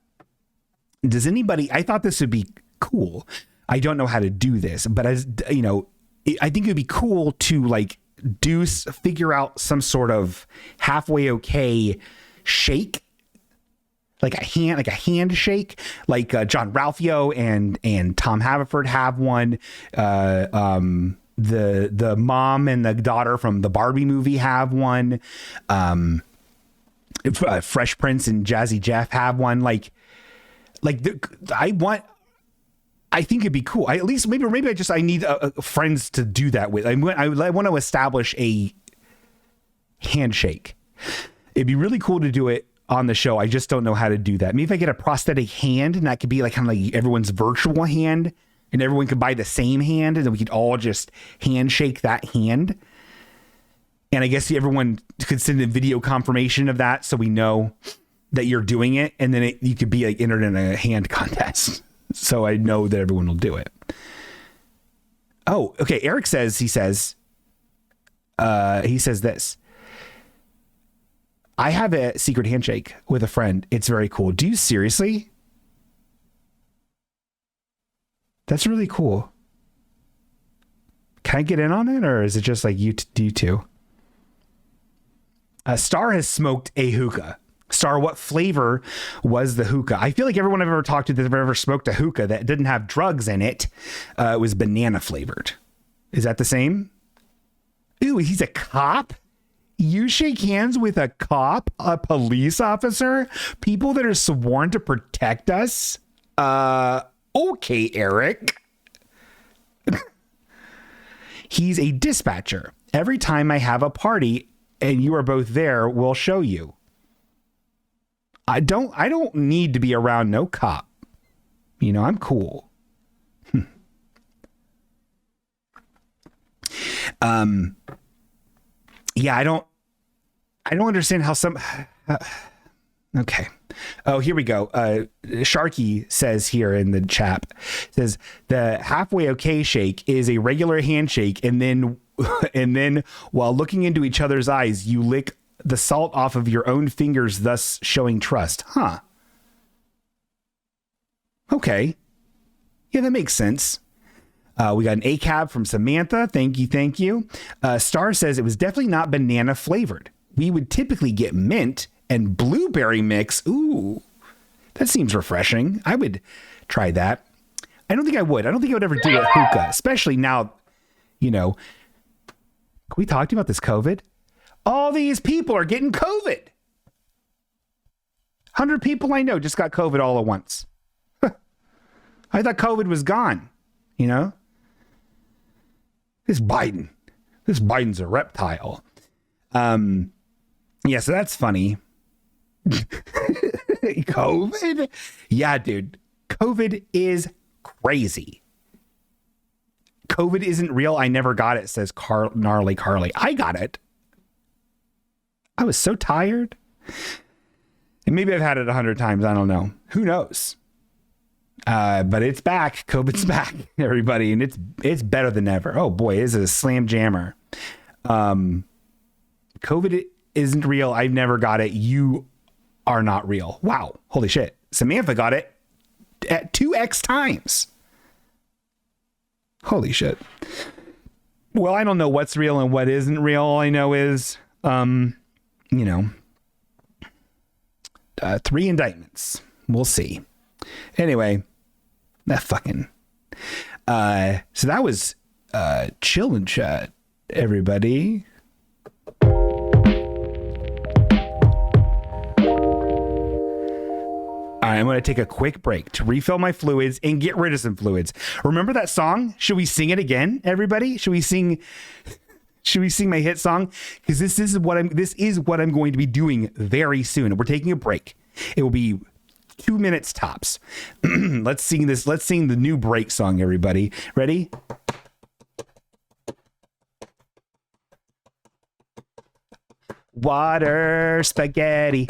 Does anybody, I thought this would be cool. I don't know how to do this, but as you know, I think it'd be cool to like figure out some sort of halfway okay shake. Like a handshake, like John Ralphio and Tom Haverford have one. The mom and the daughter from the Barbie movie have one. Fresh Prince and Jazzy Jeff have one. I think it'd be cool. I need friends to do that with. I want to establish a handshake. It'd be really cool to do it on the show. I just don't know how to do that. Maybe if I get a prosthetic hand and that could be like kind of like everyone's virtual hand and everyone could buy the same hand and then we could all just handshake that hand. And I guess everyone could send a video confirmation of that so we know that you're doing it. And then you could be like entered in a hand contest. So I know that everyone will do it. Oh, okay. Eric says this. I have a secret handshake with a friend. It's very cool. Do you seriously? That's really cool. Can I get in on it, or is it just like you two? Star has smoked a hookah. Star, what flavor was the hookah? I feel like everyone I've ever talked to that ever smoked a hookah that didn't have drugs in it was banana flavored. Is that the same? Ooh, he's a cop? You shake hands with a cop, a police officer, people that are sworn to protect us? Okay, Eric. He's a dispatcher. Every time I have a party and you are both there, we'll show you. I don't need to be around no cop. You know, I'm cool. Yeah, I don't understand how some. Okay. Oh, here we go. Sharky says here in the chat, says the halfway okay shake is a regular handshake, and then while looking into each other's eyes, you lick the salt off of your own fingers, thus showing trust. Huh. Okay. Yeah, that makes sense. We got an ACAB from Samantha. Thank you. Star says it was definitely not banana flavored. We would typically get mint and blueberry mix. Ooh, that seems refreshing. I would try that. I don't think I would ever do a hookah, especially now, you know. Can we talk to you about this COVID? All these people are getting COVID. 100 people I know just got COVID all at once. I thought COVID was gone, you know? This Biden's a reptile. Yeah, so that's funny. COVID? Yeah, dude. COVID is crazy. COVID isn't real. I never got it, says Gnarly Carly. I got it. I was so tired. And maybe I've had it 100 times. I don't know. Who knows? But it's back. COVID's back, everybody. And it's better than ever. Oh, boy. It's a slam jammer. COVID isn't real. I've never got it. You are not real. Wow. Holy shit. Samantha got it at 2x times. Holy shit. Well, I don't know what's real and what isn't real. All I know is, 3 indictments. We'll see. Anyway, that fucking, so that was, chill and chat, everybody. All right, I'm going to take a quick break to refill my fluids and get rid of some fluids. Remember that song? Should we sing it again, everybody? Should we sing my hit song? Because this is what I'm going to be doing very soon. We're taking a break. It will be 2 minutes tops. Let's sing this. Let's sing the new break song, everybody. Ready? Water spaghetti.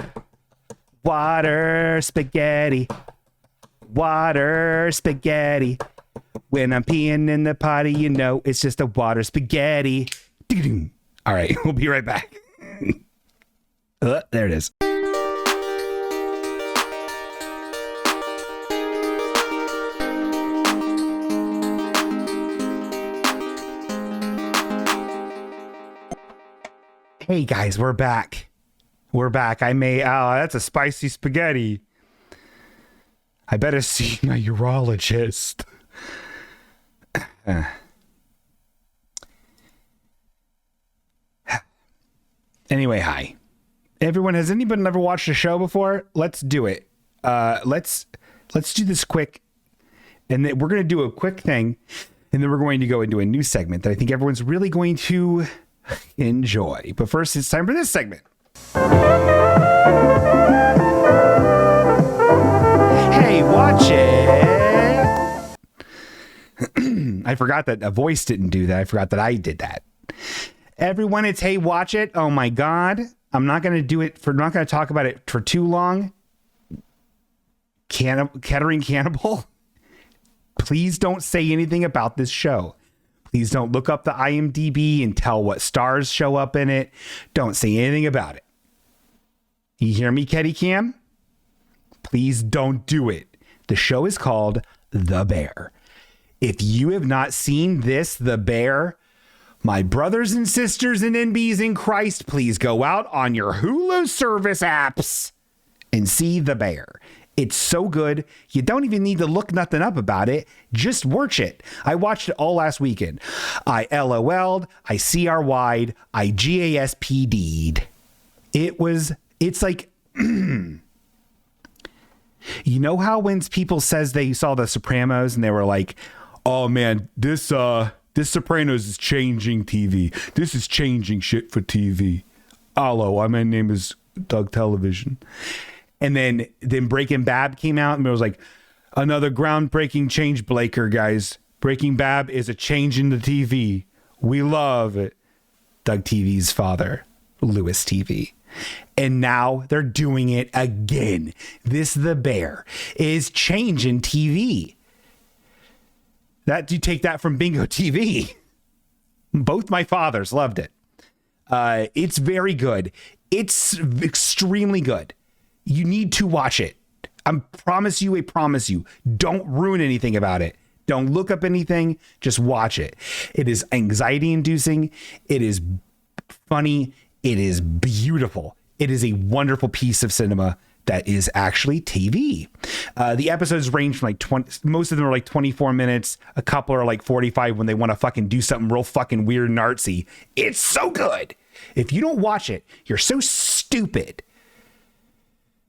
Water spaghetti. Water spaghetti. When I'm peeing in the potty, you know it's just a water spaghetti. All right, we'll be right back. There it is. Hey guys, we're back. We're back. That's a spicy spaghetti. I better see my urologist. Anyway, hi. Everyone, has anybody ever watched a show before? Let's do it. Let's do this quick. And then we're going to do a quick thing. And then we're going to go into a new segment that I think everyone's really going to enjoy. But first, it's time for this segment. Hey, watch it. I forgot that a voice didn't do that. I forgot that I did that. Everyone, it's Hey, watch it. Oh my God. I'm not going to talk about it for too long. Kettering Cannibal. Please don't say anything about this show. Please don't look up the IMDb and tell what stars show up in it. Don't say anything about it. You hear me, Ketty Cam? Please don't do it. The show is called The Bear. If you have not seen this, The Bear, my brothers and sisters and NBs in Christ, please go out on your Hulu service apps and see The Bear. It's so good. You don't even need to look nothing up about it. Just watch it. I watched it all last weekend. I LOL'd, I CRY'd, I GASPD'd. It's like, you know how when people says they saw The Sopranos and they were like, oh man, this Sopranos is changing TV. This is changing shit for TV. Hello, my name is Doug Television. And then Breaking Bad came out and it was like, another groundbreaking change, Blaker, guys. Breaking Bad is a change in the TV. We love it. Doug TV's father, Lewis TV. And now they're doing it again. This The Bear is changing TV. You take that from Bingo TV. Both my fathers loved it. It's very good. It's extremely good. You need to watch it. I promise you. Don't ruin anything about it. Don't look up anything. Just watch it. It is anxiety inducing. It is funny. It is beautiful. It is a wonderful piece of cinema that is actually TV. The episodes range from like 20, most of them are like 24 minutes. A couple are like 45 when they want to fucking do something real fucking weird and artsy. It's so good. If you don't watch it, you're so stupid.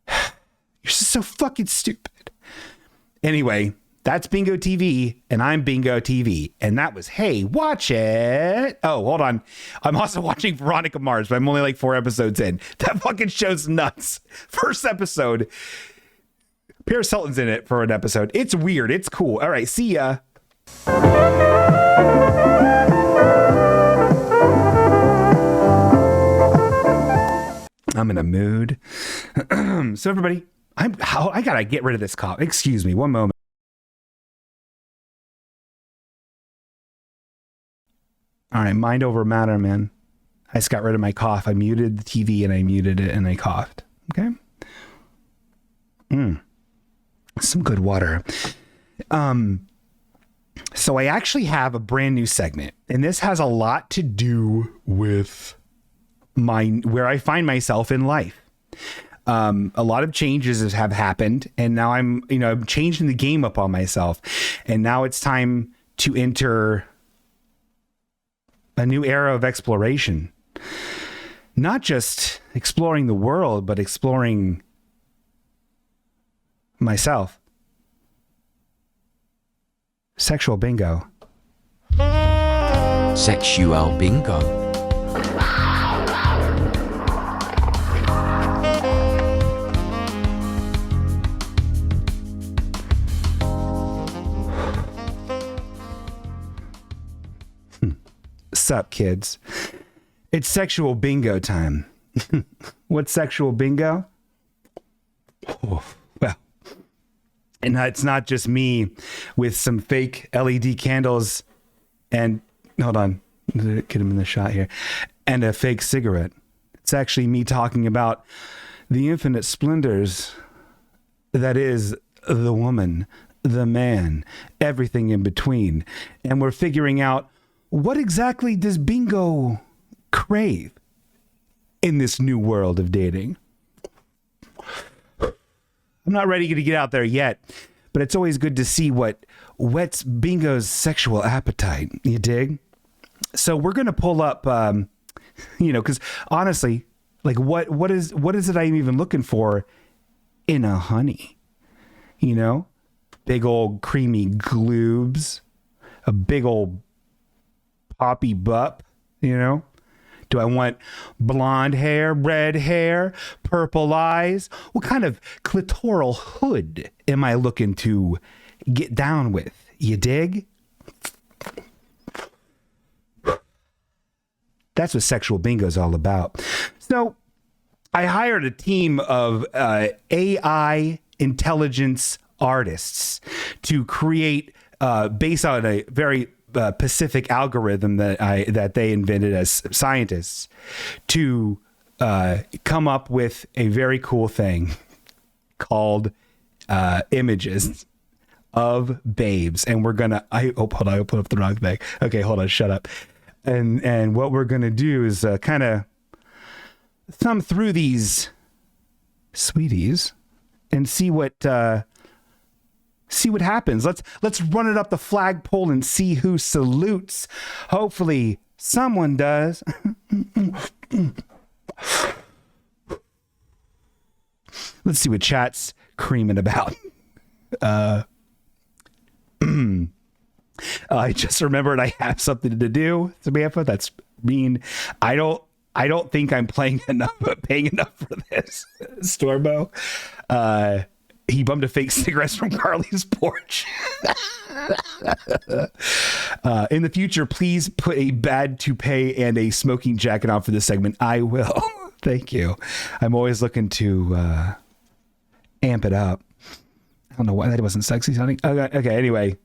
You're so fucking stupid. Anyway, that's Bingo TV, and I'm Bingo TV. And that was, hey, watch it. Oh, hold on. I'm also watching Veronica Mars, but I'm only like 4 episodes in. That fucking show's nuts. First episode, Paris Hilton's in it for an episode. It's weird. It's cool. All right, see ya. I'm in a mood. So everybody, I gotta get rid of this cough. Excuse me, one moment. All right, mind over matter, man. I just got rid of my cough. I muted the TV and I muted it and I coughed. Okay. Some good water. So I actually have a brand new segment, and this has a lot to do with where I find myself in life. A lot of changes have happened, and now I'm changing the game up on myself, and now it's time to enter a new era of exploration. Not just exploring the world, but exploring myself. Sexual bingo. Sexual bingo. Sup, kids? It's sexual bingo time. What's sexual bingo? Oh, well, and it's not just me with some fake LED candles and, hold on, get him in the shot here, and a fake cigarette. It's actually me talking about the infinite splendors that is the woman, the man, everything in between. And we're figuring out, what exactly does bingo crave in this new world of dating? I'm not ready to get out there yet, but it's always good to see what whets bingo's sexual appetite. You dig? So we're going to pull up, because honestly, like what is it I'm even looking for in a honey? Big old creamy gloobs, a big old poppy butt, Do I want blonde hair, red hair, purple eyes? What kind of clitoral hood am I looking to get down with? You dig? That's what sexual bingo is all about. So I hired a team of AI intelligence artists to create, based on a very Pacific algorithm that they invented as scientists, to come up with a very cool thing called images of babes. And we're gonna I put up the wrong thing. Okay, hold on, shut up. And what we're gonna do is kind of thumb through these sweeties and see what happens. Let's run it up the flagpole and see who salutes. Hopefully someone does. Let's see what chat's creaming about. I just remembered I have something to do, Samantha. That's mean. I don't think I'm paying enough for this. Stormo. He bummed a fake cigarettes from Carly's porch. In the future, please put a bad toupee and a smoking jacket on for this segment. I will. Thank you. I'm always looking to amp it up. I don't know why that wasn't sexy sounding. Okay. Anyway,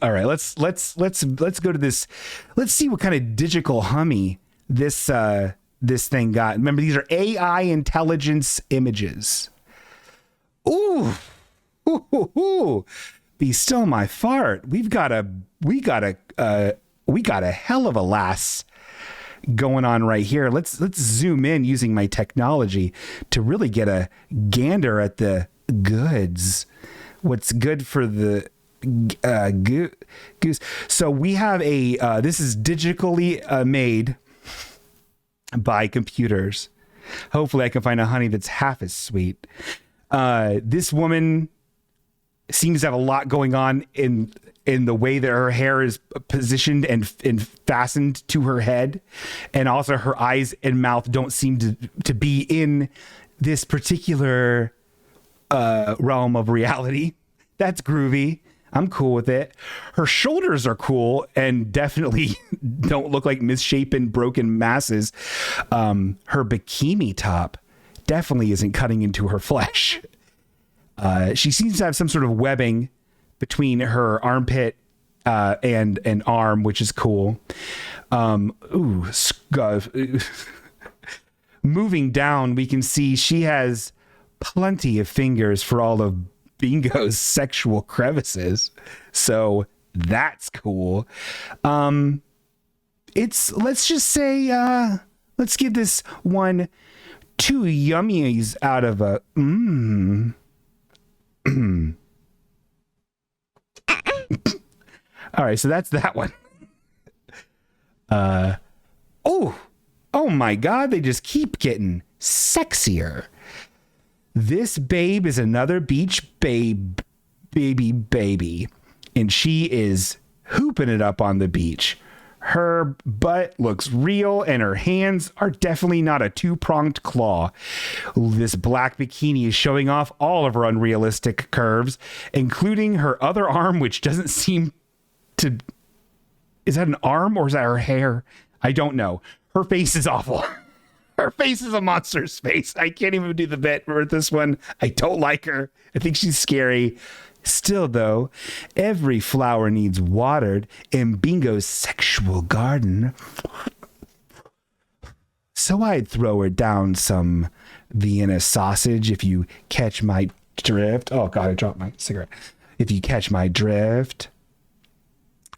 all right. Let's go to this. Let's see what kind of digital hummy this thing got. Remember, these are AI intelligence images. Ooh. Be still my fart. We got a hell of a lass going on right here. Let's zoom in using my technology to really get a gander at the goods. What's good for the goose. So we have this is digitally made by computers. Hopefully I can find a honey that's half as sweet. This woman seems to have a lot going on in the way that her hair is positioned and fastened to her head. And also her eyes and mouth don't seem to be in this particular realm of reality. That's groovy. I'm cool with it. Her shoulders are cool and definitely don't look like misshapen, broken masses. Her bikini top definitely isn't cutting into her flesh. She seems to have some sort of webbing between her armpit and arm, which is cool. Moving down, we can see she has plenty of fingers for all of Bingo's sexual crevices. So that's cool. Let's just say, let's give this one 2 yummies out of a All right, so that's that one. Oh my God, they just keep getting sexier. This babe is another beach baby, and she is hooping it up on the beach. Her butt looks real, and her hands are definitely not a 2-pronged claw. This black bikini is showing off all of her unrealistic curves, including her other arm, which doesn't seem to... Is that an arm or is that her hair? I don't know. Her face is awful. Her face is a monster's face. I can't even do the bit for this one. I don't like her. I think she's scary. Still, though, every flower needs watered in Bingo's sexual garden. So I'd throw her down some Vienna sausage if you catch my drift. Oh, God, I dropped my cigarette. If you catch my drift.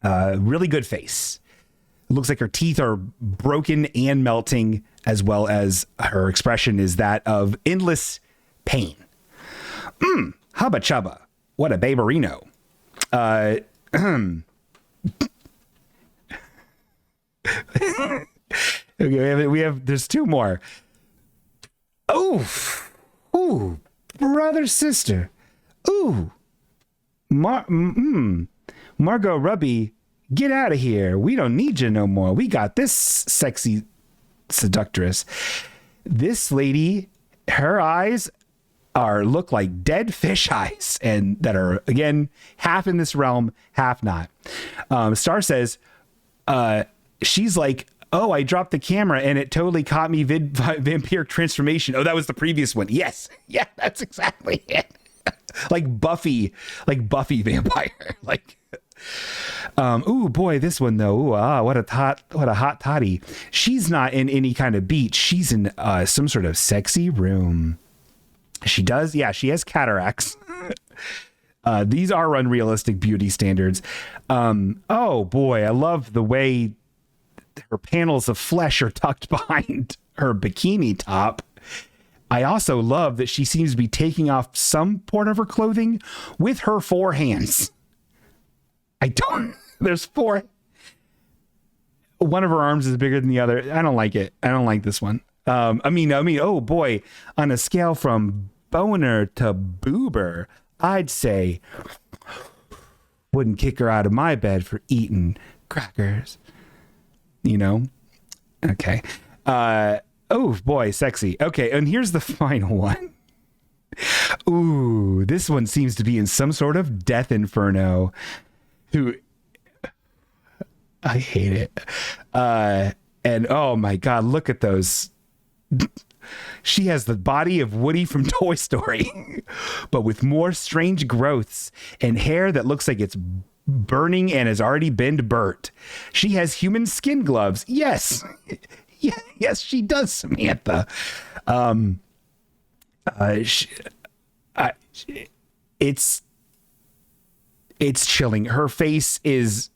Really good face. It looks like her teeth are broken and melting, as well as her expression is that of endless pain. Hubba chubba. What a baberino. Okay, we have, there's 2 more. Ooh, brother, sister. Ooh, Margot Robbie, get out of here. We don't need you no more. We got this sexy seductress. This lady, her eyes look like dead fish eyes, and that are, again, half in this realm, half not. Star says she's like, oh, I dropped the camera and it totally caught me vampire transformation. Oh, that was the previous one. Yes. Yeah, that's exactly it. like Buffy vampire. Like, ooh, boy, this one though. Ooh, what a hot toddy. She's not in any kind of beach. She's in some sort of sexy room. She does. Yeah, she has cataracts. These are unrealistic beauty standards. Oh boy, I love the way her panels of flesh are tucked behind her bikini top. I also love that she seems to be taking off some part of her clothing with her 4 hands. There's 4. One of her arms is bigger than the other. I don't like it. I don't like this one. I mean, oh boy, on a scale from boner to boober, I'd say wouldn't kick her out of my bed for eating crackers. You know? Okay. Oh boy, sexy. Okay, and here's the final one. Ooh, this one seems to be in some sort of death inferno. I hate it. And oh my God, look at those. She has the body of Woody from Toy Story, but with more strange growths and hair that looks like it's burning and has already been burnt. She has human skin gloves. Yes. Yes, she does, Samantha. It's chilling. Her face is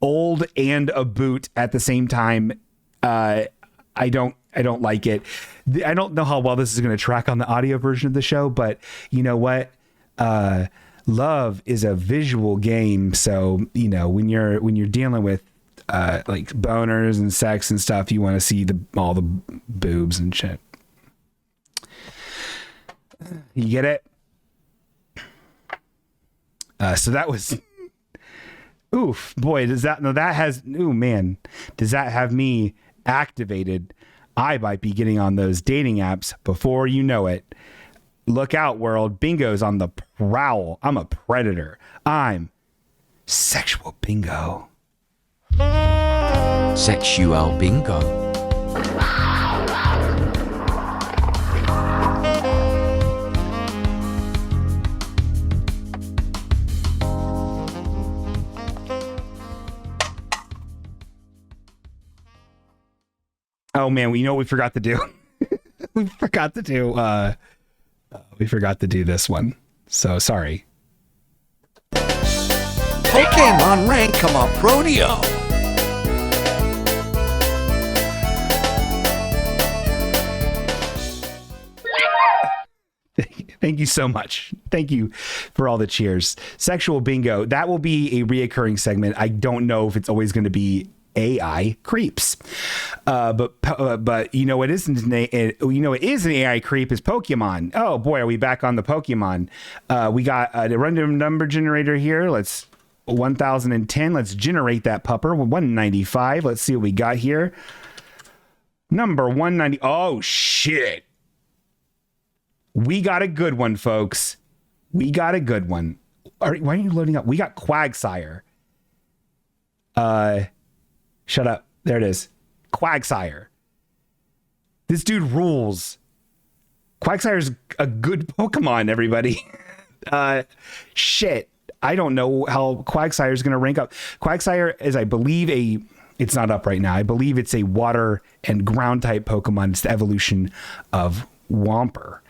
old and a boot at the same time. I don't like it. I don't know how well this is going to track on the audio version of the show, but you know what? Love is a visual game. So, you know, when you're dealing with like boners and sex and stuff, you want to see all the boobs and shit. You get it? So that was, oof, boy, does that have me activated? I might be getting on those dating apps before you know it. Look out, world. Bingo's on the prowl. I'm a predator. I'm sexual bingo. Sexual bingo. Oh man, you know what we forgot to do? we forgot to do this one. So sorry. Pokemon Rank 'em Up Rodeo. Thank you so much. Thank you for all the cheers. Sexual bingo. That will be a reoccurring segment. I don't know if it's always going to be AI creeps, but you know it isn't. It is an AI creep. Is Pokemon? Oh boy, are we back on the Pokemon? We got a random number generator here. Let's 1010. Let's generate that pupper. 195. Let's see what we got here. Number 190. Oh shit. We got a good one, folks. We got a good one. Why are you loading up? We got Quagsire. Shut up. There it is. Quagsire. This dude rules. Quagsire's a good Pokemon, everybody. Shit. I don't know how Quagsire is going to rank up. Quagsire is, I believe, it's not up right now. I believe it's a water and ground type Pokemon. It's the evolution of Womper.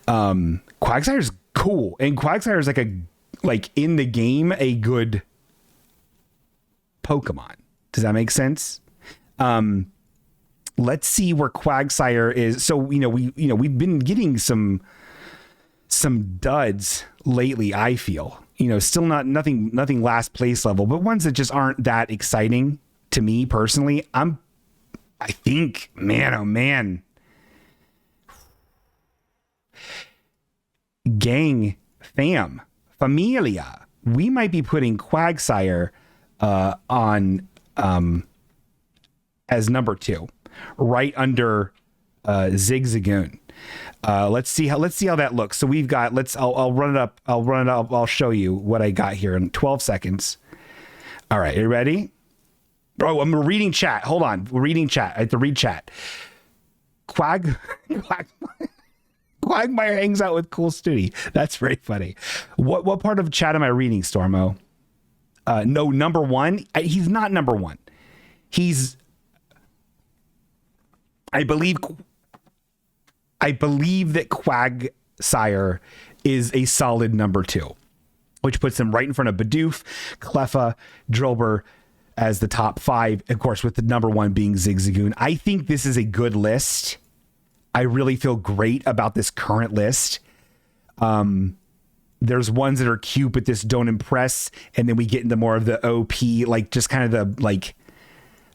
Quagsire's cool. And Quagsire is like in the game, a good Pokemon. Does that make sense? Let's see where Quagsire is. So, we've been getting some duds lately, I feel. Still nothing last place level, but ones that just aren't that exciting to me personally. I think, man, oh man. Gang, familia. We might be putting Quagsire on as number 2, right under Zigzagoon. Let's see how that looks. So we've got, I'll run it up. I'll show you what I got here in 12 seconds. All right. You ready? Bro, I'm reading chat. Hold on. We're reading chat. I have to read chat. Quagmire hangs out with Cool Studi. That's very funny. What part of chat am I reading, Stormo? No, number 1. He's not number 1. I believe that Quagsire is a solid number 2, which puts him right in front of Bidoof, Cleffa, Drillbur as the top 5, of course, with the number 1 being Zigzagoon. I think this is a good list. I really feel great about this current list. There's ones that are cute, but just don't impress. And then we get into more of the OP, like just kind of the, like,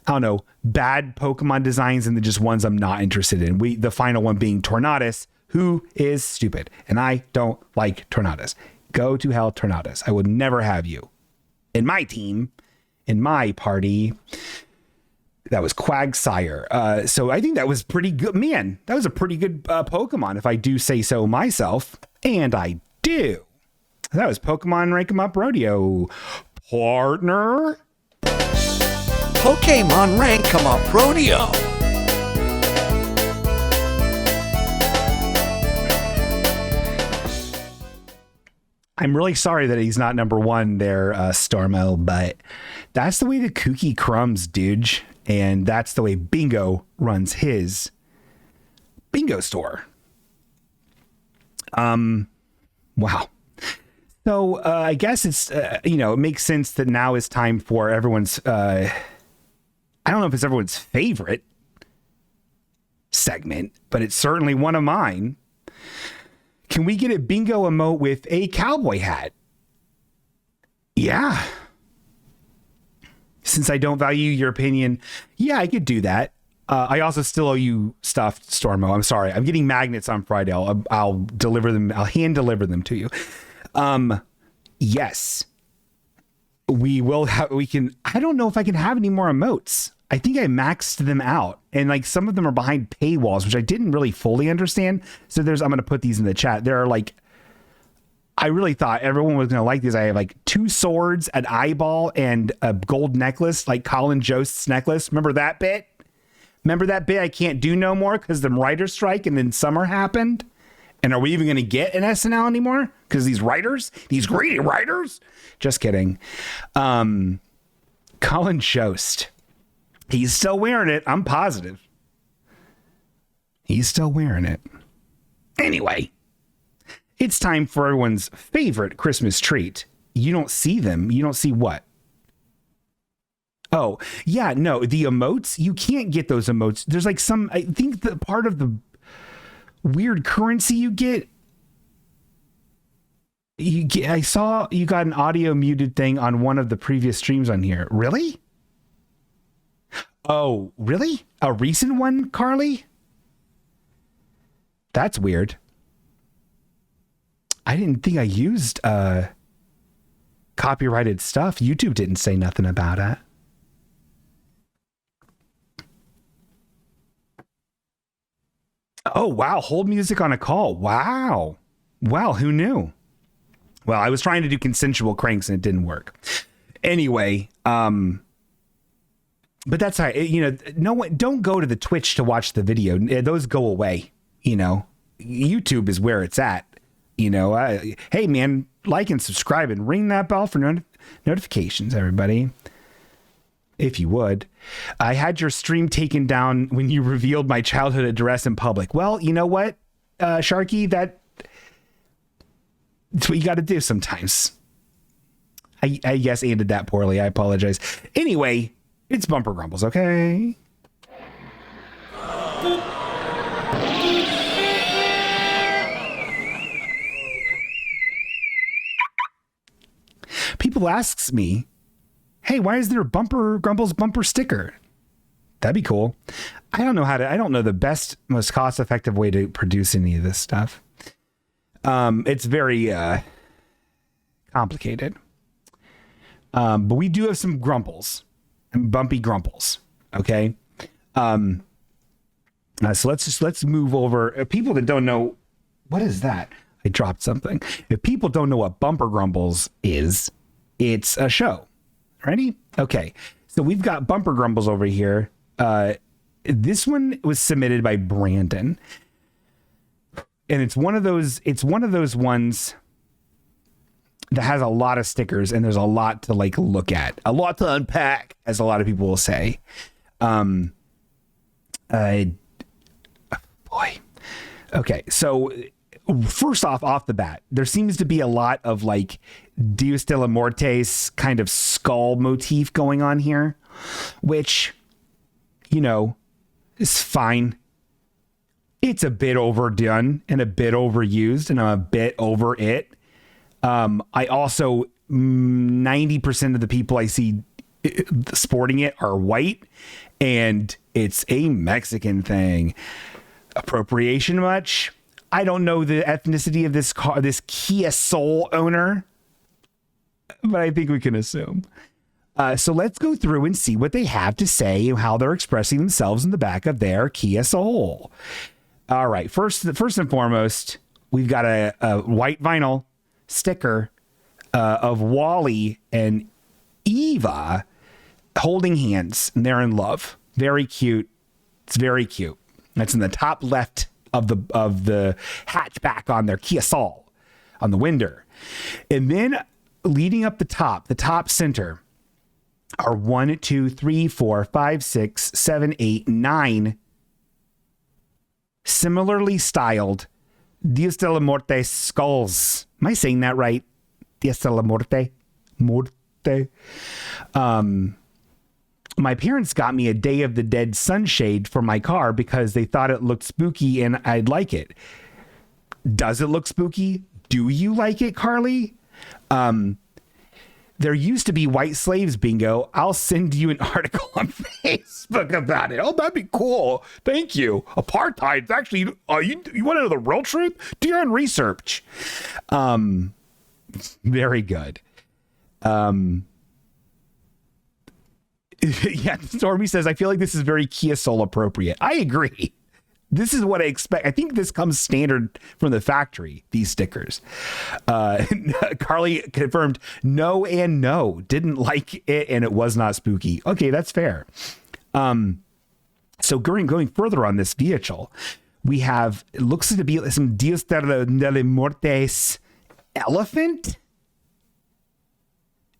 I don't know, bad Pokemon designs, and then just ones I'm not interested in. The final one being Tornadus, who is stupid. And I don't like Tornadus. Go to hell, Tornadus. I would never have you in my team, in my party. That was Quagsire. So I think that was pretty good. Man, that was a pretty good Pokemon, if I do say so myself. And I do. That was Pokemon Rank 'em Up Rodeo. Partner. Pokemon Rank 'em Up Rodeo. I'm really sorry that he's not number 1 there, Stormo, but that's the way the cookie crumbs, dude. And that's the way Bingo runs his bingo store. Wow. So I guess it's, it makes sense that now is time for everyone's, I don't know if it's everyone's favorite segment, but it's certainly one of mine. Can we get a bingo emote with a cowboy hat? Yeah. Since I don't value your opinion, yeah, I could do that. I also still owe you stuff, Stormo. I'm sorry. I'm getting magnets on Friday. I'll deliver them. I'll hand deliver them to you. Yes, we will have. We can. I don't know if I can have any more emotes. I think I maxed them out, and like some of them are behind paywalls, which I didn't really fully understand. So I'm going to put these in the chat. There are like, I really thought everyone was going to like these. I have like 2 swords, an eyeball, and a gold necklace, like Colin Jost's necklace. Remember that bit? Remember that bit? I can't do no more because the writer's strike and then summer happened. And are we even going to get an SNL anymore? Because these greedy writers. Just kidding. Colin Jost. He's still wearing it. I'm positive. He's still wearing it. Anyway, it's time for everyone's favorite Christmas treat. You don't see them. You don't see what? Oh, yeah, no, the emotes, you can't get those emotes. There's like some, I think the part of the weird currency you get, I saw you got an audio muted thing on one of the previous streams on here. Really? Oh, really? A recent one, Carly? That's weird. I didn't think I used copyrighted stuff. YouTube didn't say nothing about it. Oh, wow. Hold music on a call. Wow. Wow. Who knew? Well, I was trying to do consensual cranks and it didn't work. Anyway, but that's how, no one, don't go to the Twitch to watch the video. Those go away. YouTube is where it's at. Hey man, like and subscribe and ring that bell for notifications, everybody. If you would. I had your stream taken down when you revealed my childhood address in public. Well, you know what, Sharky, that's what you got to do sometimes. I guess ended that poorly. I apologize. Anyway, it's Bumper Grumbles, okay? People asks me, hey, why is there a Bumper Grumbles bumper sticker? That'd be cool. I don't know the best, most cost-effective way to produce any of this stuff. It's very complicated. But we do have some grumples and bumpy grumples. Okay. So let's move over. People that don't know, what is that? I dropped something. If people don't know what Bumper Grumbles is, it's a show. Ready? Okay. So we've got Bumper Grumbles over here. This one was submitted by Brandon. And it's one of those ones that has a lot of stickers and there's a lot to like look at, a lot to unpack, as a lot of people will say. Boy. Okay. So first off the bat, there seems to be a lot of like Dios de la Muertes kind of skull motif going on here, which, is fine. It's a bit overdone and a bit overused, and I'm a bit over it. I also, 90% of the people I see sporting it are white, and it's a Mexican thing. Appropriation much? I don't know the ethnicity of this Kia Soul owner, but I think we can assume. So let's go through and see what they have to say and how they're expressing themselves in the back of their Kia Soul. All right. First and foremost, we've got a white vinyl sticker of Wally and Eva holding hands, and they're in love. Very cute. It's very cute. That's in the top left of the hatchback on their Kia Soul on the window. And then leading up the top center are 1, 2, 3, 4, 5, 6, 7, 8, 9 similarly styled Dios de la Muerte skulls. Am I saying that right? Dios de la Muerte? Muerte. My parents got me a Day of the Dead sunshade for my car because they thought it looked spooky and I'd like it. Does it look spooky? Do you like it, Carly? there used to be white slaves, Bingo. I'll send you an article on Facebook about it. Oh, that'd be cool. Thank you. Apartheid's actually, you want to know the real truth? Do your own research. Very good. Yeah, Stormy says, I feel like this is very Kia Soul appropriate. I agree. This is what I expect. I think this comes standard from the factory, these stickers. Carly confirmed no and no. Didn't like it and it was not spooky. Okay, that's fair. So going further on this vehicle, we have, it looks to be some Dios de la Muertes elephant.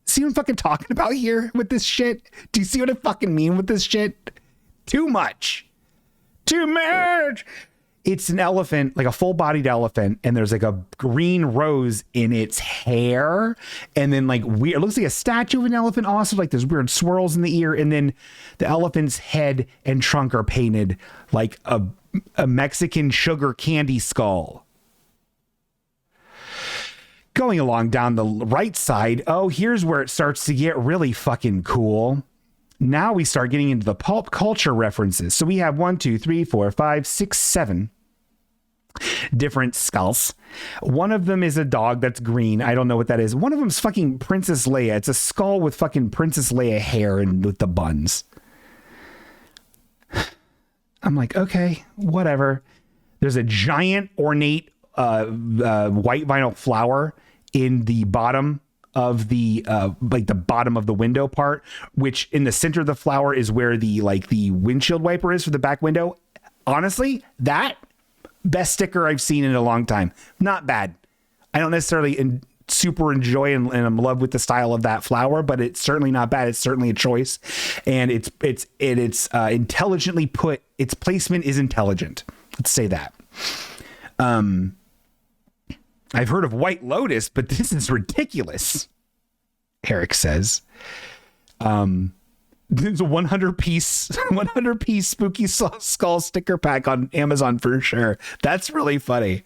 See what I'm fucking talking about here with this shit? Do you see what I fucking mean with this shit? Too much. It's an elephant, like a full-bodied elephant, and there's like a green rose in its hair, and then like weird, it looks like a statue of an elephant also, like there's weird swirls in the ear, and then the elephant's head and trunk are painted like a Mexican sugar candy skull. Going along down the right side, oh, here's where it starts to get really fucking cool. Now we start getting into the pulp culture references. So we have 1, 2, 3, 4, 5, 6, 7 different skulls. One of them is a dog that's green. I don't know what that is. One of them's fucking Princess Leia. It's a skull with fucking Princess Leia hair and with the buns. I'm like, okay, whatever. There's a giant ornate white vinyl flower in the bottom of the like the bottom of the window part, which in the center of the flower is where the windshield wiper is for the back window. Honestly, that best sticker I've seen in a long time. Not bad. I don't necessarily super enjoy and I'm in love with the style of that flower, but it's certainly not bad. It's certainly a choice, and it's intelligently put. Its placement is intelligent. Let's say that. I've heard of White Lotus, but this is ridiculous, Eric says. There's a 100 piece spooky skull sticker pack on Amazon for sure. That's really funny.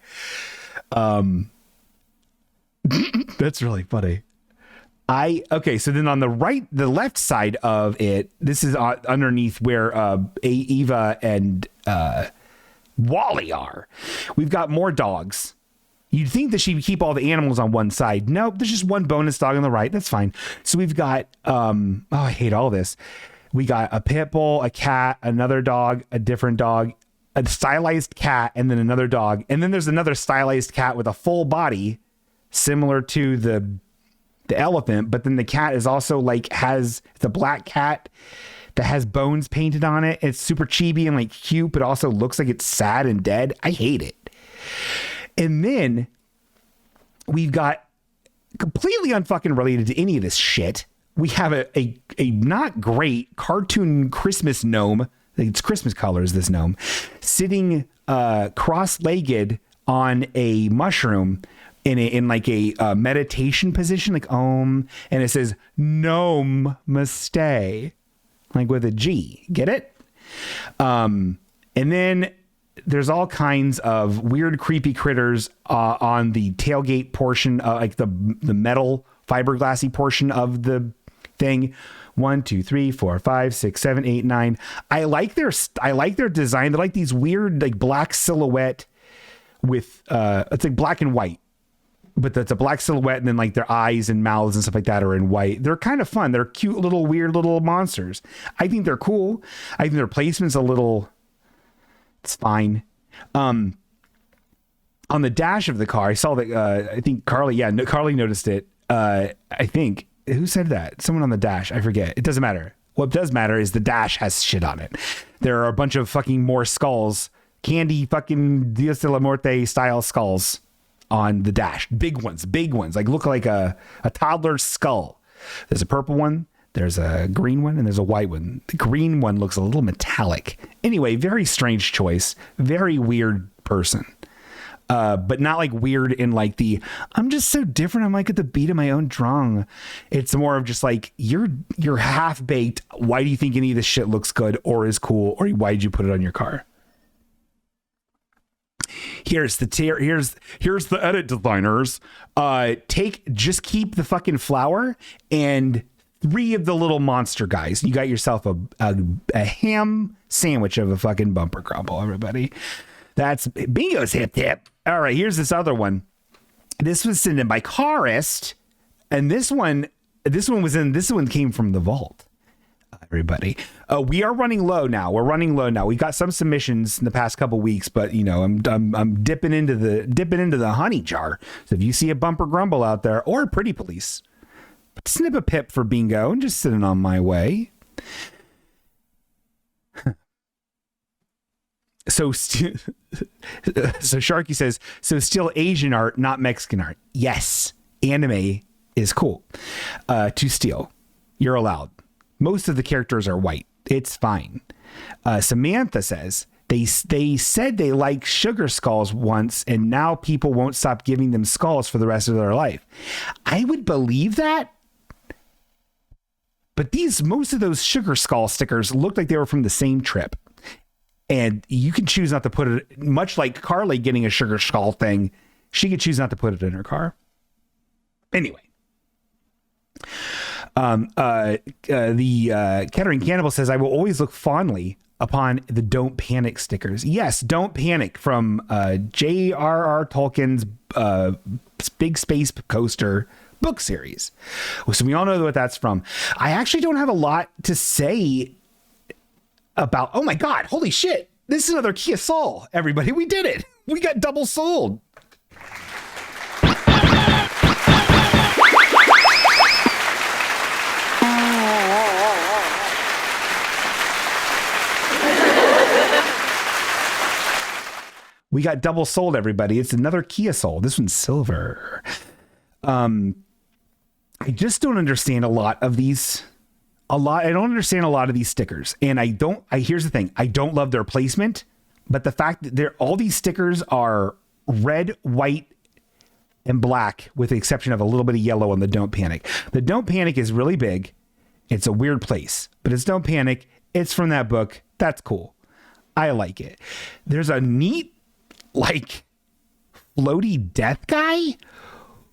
That's really funny. Okay, so then on the left side of it, this is underneath where Eva and Wally are. We've got more dogs. You'd think that she'd keep all the animals on one side. Nope, there's just one bonus dog on the right. That's fine. So we've got, I hate all this. We got a pit bull, a cat, another dog, a different dog, a stylized cat, and then another dog. And then there's another stylized cat with a full body, similar to the elephant. But then the cat is also it's a black cat that has bones painted on it. It's super chibi and like cute, but also looks like it's sad and dead. I hate it. And then we've got, completely unfucking related to any of this shit, we have a not great cartoon Christmas gnome. It's Christmas colors, this gnome, sitting cross-legged on a mushroom in like a meditation position, like Om, and it says Gnome Mastay, like with a G. Get it? And then there's all kinds of weird, creepy critters on the tailgate portion, like the metal fiberglassy portion of the thing. 1, 2, 3, 4, 5, 6, 7, 8, 9. I like their design. They're like these weird, like black silhouette with it's like black and white, but that's a black silhouette, and then like their eyes and mouths and stuff like that are in white. They're kind of fun. They're cute little weird little monsters. I think they're cool. I think their placement's a little. It's fine. On the dash of the car, I saw that. I think Carly noticed it. I think. Who said that? Someone on the dash. I forget. It doesn't matter. What does matter is the dash has shit on it. There are a bunch of fucking more skulls, candy fucking Dios de la Muerte style skulls on the dash. Big ones, like look like a toddler's skull. There's a purple one, there's a green one, and there's a white one. The green one looks a little metallic. Anyway, very strange choice. Very weird person. But not like weird in like the, I'm just so different. I'm like at the beat of my own drum. It's more of just like, you're half baked. Why do you think any of this shit looks good or is cool? Or why did you put it on your car? Here's the edit designers. Just keep the fucking flour and 3 of the little monster guys. You got yourself a ham sandwich of a fucking bumper crumble, everybody. That's bingo's hip tip. All right, here's this other one. This was sent in by Carist, and this one came from the vault. Everybody, we are running low now. We're running low now. We got some submissions in the past couple weeks, but you know, I'm dipping into the honey jar. So if you see a bumper grumble out there or a pretty police, snip a pip for bingo and just sitting on my way. So Sharky says, so still Asian art, not Mexican art. Yes, anime is cool to steal. You're allowed. Most of the characters are white. It's fine. Samantha says, they said they liked sugar skulls once, and now people won't stop giving them skulls for the rest of their life. I would believe that. But most of those sugar skull stickers looked like they were from the same trip. And you can choose not to put it, much like Carly getting a sugar skull thing, she could choose not to put it in her car. Anyway. The Kettering Cannibal says, I will always look fondly upon the Don't Panic stickers. Yes, Don't Panic from J.R.R. Tolkien's Big Space Coaster book series. So we all know what that's from. I actually don't have a lot to say about, oh my God, holy shit. This is another Kia Soul, everybody. We did it. We got double sold. We got double sold, everybody. It's another Kia Soul. This one's silver. I just don't understand a lot of these. I don't understand a lot of these stickers. And here's the thing. I don't love their placement, but the fact that all these stickers are red, white, and black, with the exception of a little bit of yellow on the Don't Panic. The Don't Panic is really big. It's a weird place, but it's Don't Panic. It's from that book. That's cool. I like it. There's a neat, like, floaty death guy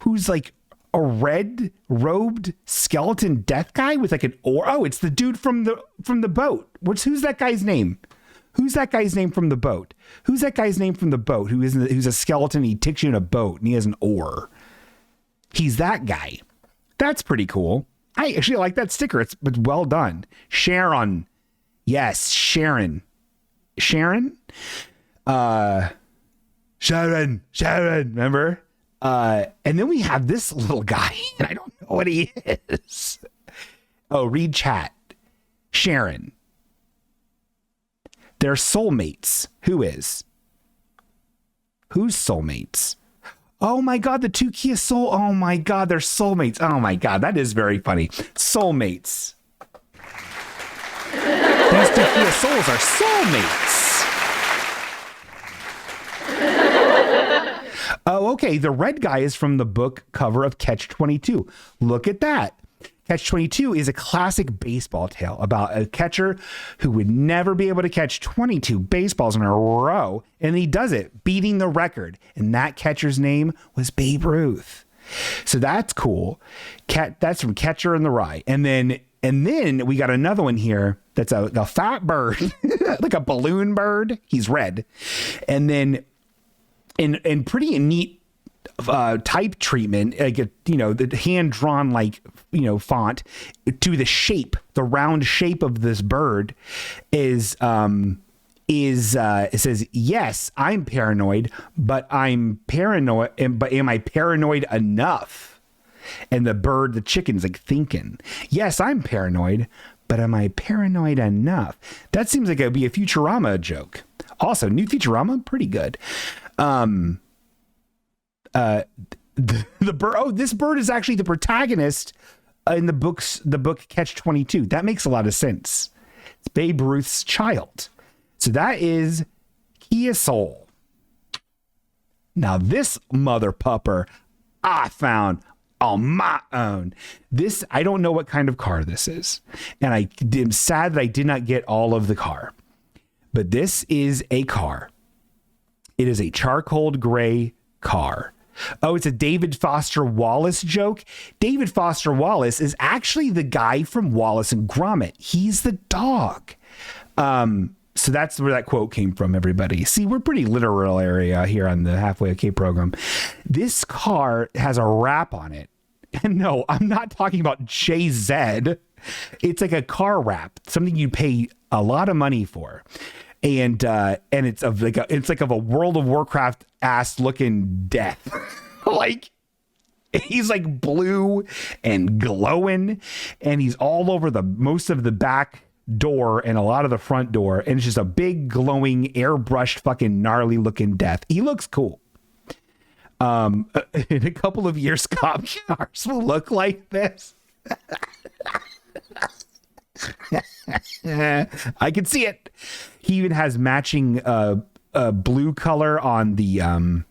who's like a red robed skeleton death guy with like an oar. Oh, it's the dude from the boat. Who's that guy's name? Who's that guy's name from the boat? Who's that guy's name from the boat? Who's a skeleton? He takes you in a boat and he has an oar. He's that guy. That's pretty cool. I actually like that sticker. It's well done. Sharon. Yes, Sharon. Sharon. Remember? And then we have this little guy, and I don't know what he is. Oh, read chat. Sharon. They're soulmates. Who's soulmates? Oh my God, the 2 Kia Soul. Oh my God, they're soulmates. Oh my God, that is very funny. Soulmates. These 2 Kia Souls are soulmates. Oh, okay. The red guy is from the book cover of Catch-22. Look at that. Catch-22 is a classic baseball tale about a catcher who would never be able to catch 22 baseballs in a row, and he does it, beating the record. And that catcher's name was Babe Ruth. So that's cool. That's from Catcher in the Rye. And then we got another one here that's a fat bird, like a balloon bird. He's red. And then in pretty neat type treatment, like the hand drawn font to the shape, the round shape of this bird it says, yes, I'm paranoid, but am I paranoid enough? And the chicken's like thinking, yes, I'm paranoid, but am I paranoid enough? That seems like it'd be a Futurama joke. Also, new Futurama, pretty good. The bird. Oh, this bird is actually the protagonist in the book Catch-22. That makes a lot of sense. It's Babe Ruth's child. So that is Kia Soul. Now this mother pupper I found on my own. This, I don't know what kind of car this is, and I am sad that I did not get all of the car. But this is a car It is a charcoal gray car. Oh, it's a David Foster Wallace joke. David Foster Wallace is actually the guy from Wallace and Gromit. He's the dog. So that's where that quote came from, everybody. See, we're pretty literal area here on the Halfway Okay program. This car has a wrap on it. And no, I'm not talking about JZ. It's like a car wrap, something you pay a lot of money for. And it's of like a World of Warcraft ass looking death. Like he's like blue and glowing, and he's all over the most of the back door and a lot of the front door, and it's just a big glowing airbrushed fucking gnarly looking death. He looks cool. In a couple of years, cop cars will look like this. I can see it. He even has matching blue color on the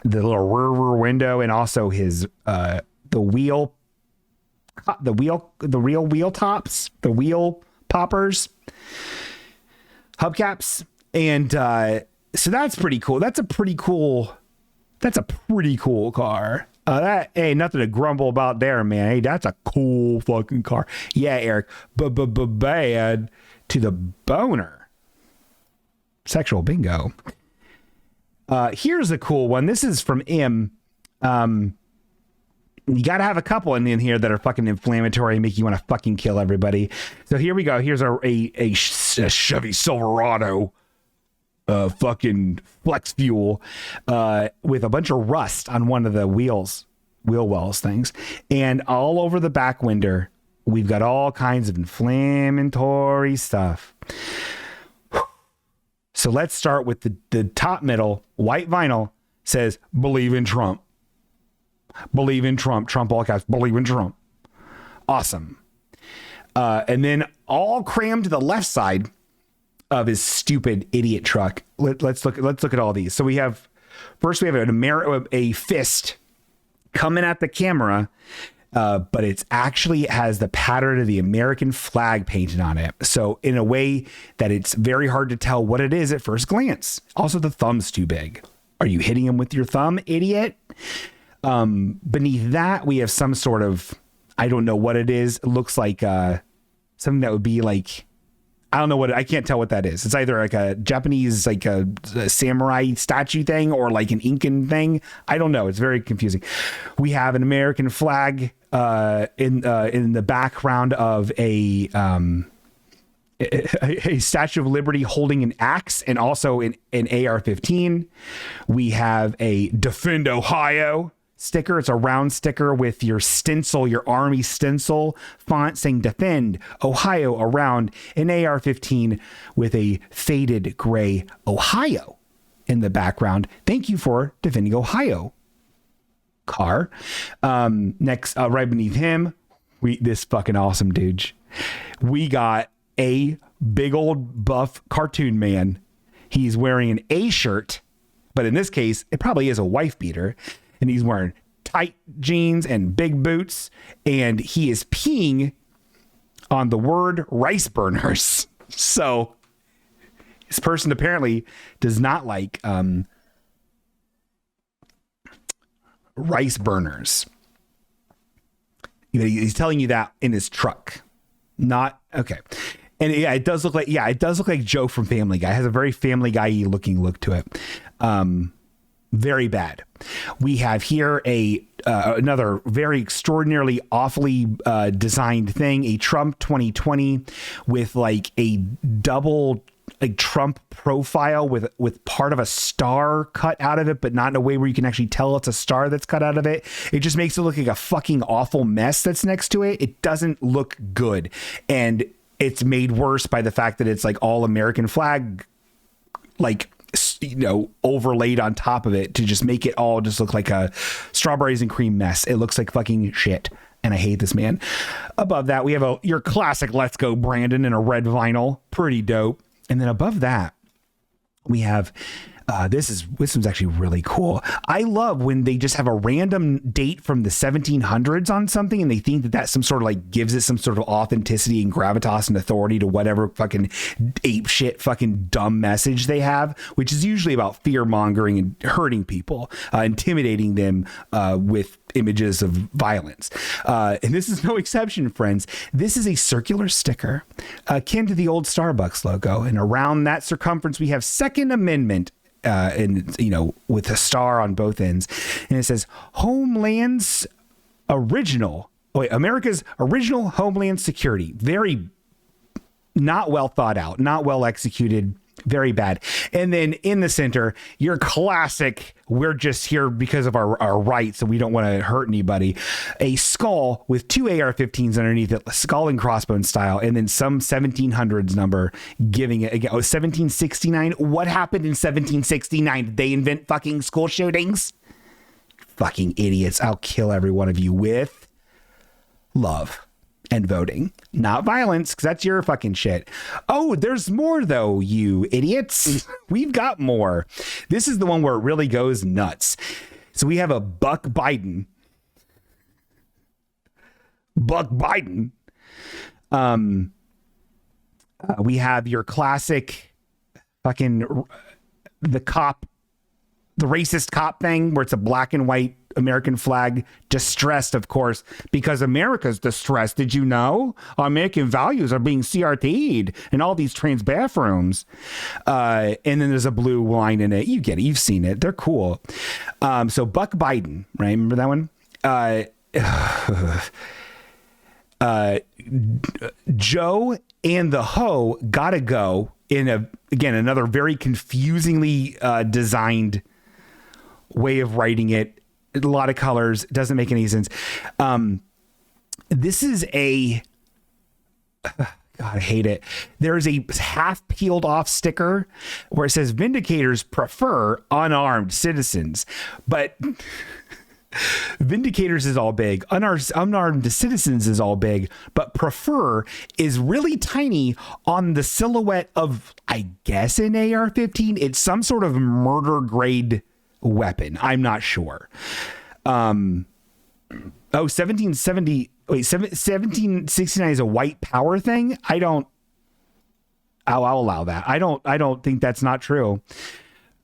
little rear window, and also his the wheel tops, the wheel poppers, hubcaps, and so that's pretty cool. That's a pretty cool car. That ain't nothing to grumble about there, man. Hey, that's a cool fucking car. Yeah, Eric, bad to the boner. Sexual bingo. Here's a cool one. This is from M. You got to have a couple in here that are fucking inflammatory and make you want to fucking kill everybody. So here we go. Here's a Chevy Silverado fucking flex fuel with a bunch of rust on one of the wheel wells things. And all over the back window, we've got all kinds of inflammatory stuff. So let's start with the top middle. White vinyl says, believe in Trump. Believe in Trump. Trump all caps. Believe in Trump. Awesome. And then all crammed to the left side of his stupid idiot truck. Let's look at all these. So we have a fist coming at the camera, but it's actually has the pattern of the American flag painted on it. So in a way that it's very hard to tell what it is at first glance. Also, the thumb's too big. Are you hitting him with your thumb, idiot? Beneath that, we have some sort of, I don't know what it is. It looks like something that would be like, I can't tell what that is. It's either like a Japanese, like a samurai statue thing or like an Incan thing. I don't know. It's very confusing. We have an American flag in the background of a Statue of Liberty holding an axe and also an AR-15. We have a Defend Ohio sticker. It's a round sticker with your stencil, your army stencil font saying Defend Ohio around an AR-15 with a faded gray Ohio in the background. Thank you for defending Ohio, car. Next, right beneath him, this fucking awesome dude. We got a big old buff cartoon man. He's wearing an A shirt, but in this case, it probably is a wife beater. And he's wearing tight jeans and big boots. And he is peeing on the word rice burners. So this person apparently does not like rice burners. He's telling you that in his truck. Not okay. And yeah, it does look like Joe from Family Guy. It has a very Family Guy-y looking look to it. Very bad. We have here another very extraordinarily awfully designed thing, a Trump 2020 with like a double Trump profile with part of a star cut out of it, but not in a way where you can actually tell it's a star that's cut out of it. It just makes it look like a fucking awful mess that's next to it. It doesn't look good. And it's made worse by the fact that it's like all American flag, like, overlaid on top of it to just make it all just look like a strawberries and cream mess. It looks like fucking shit. And I hate this man. Above that, we have your classic Let's Go Brandon in a red vinyl. Pretty dope. And then above that, we have This one's actually really cool. I love when they just have a random date from the 1700s on something, and they think that some sort of like gives it some sort of authenticity and gravitas and authority to whatever fucking ape shit fucking dumb message they have, which is usually about fear mongering and hurting people, intimidating them with images of violence. And this is no exception, friends. This is a circular sticker akin to the old Starbucks logo, and around that circumference we have Second Amendment. And with a star on both ends, and it says America's original Homeland Security. Very not well thought out, not well executed, very bad. And then in the center, your classic, we're just here because of our rights and we don't want to hurt anybody. A skull with two AR-15s underneath it, skull and crossbone style, and then some 1700s number giving it, 1769. What happened in 1769? Did they invent fucking school shootings? Fucking idiots. I'll kill every one of you with love. And voting, not violence, because that's your fucking shit. Oh, there's more though, you idiots. We've got more. This is the one where it really goes nuts. So we have a Buck Biden. We have your classic fucking the racist cop thing where it's a black and white American flag, distressed, of course, because America's distressed. Did you know? Our American values are being CRT'd in all these trans bathrooms. And then there's a blue line in it. You get it. You've seen it. They're cool. So Buck Biden, right? Remember that one? Joe and the Ho gotta go in another very confusingly designed way of writing it. A lot of colors, doesn't make any sense. This is God, I hate it. There is a half peeled off sticker where it says Vindicators prefer unarmed citizens, but Vindicators is all big, unarmed citizens is all big, but prefer is really tiny on the silhouette of, I guess, an AR-15. It's some sort of murder grade weapon. I'm not sure. 1769 is a white power thing. I'll allow that. I don't think that's not true.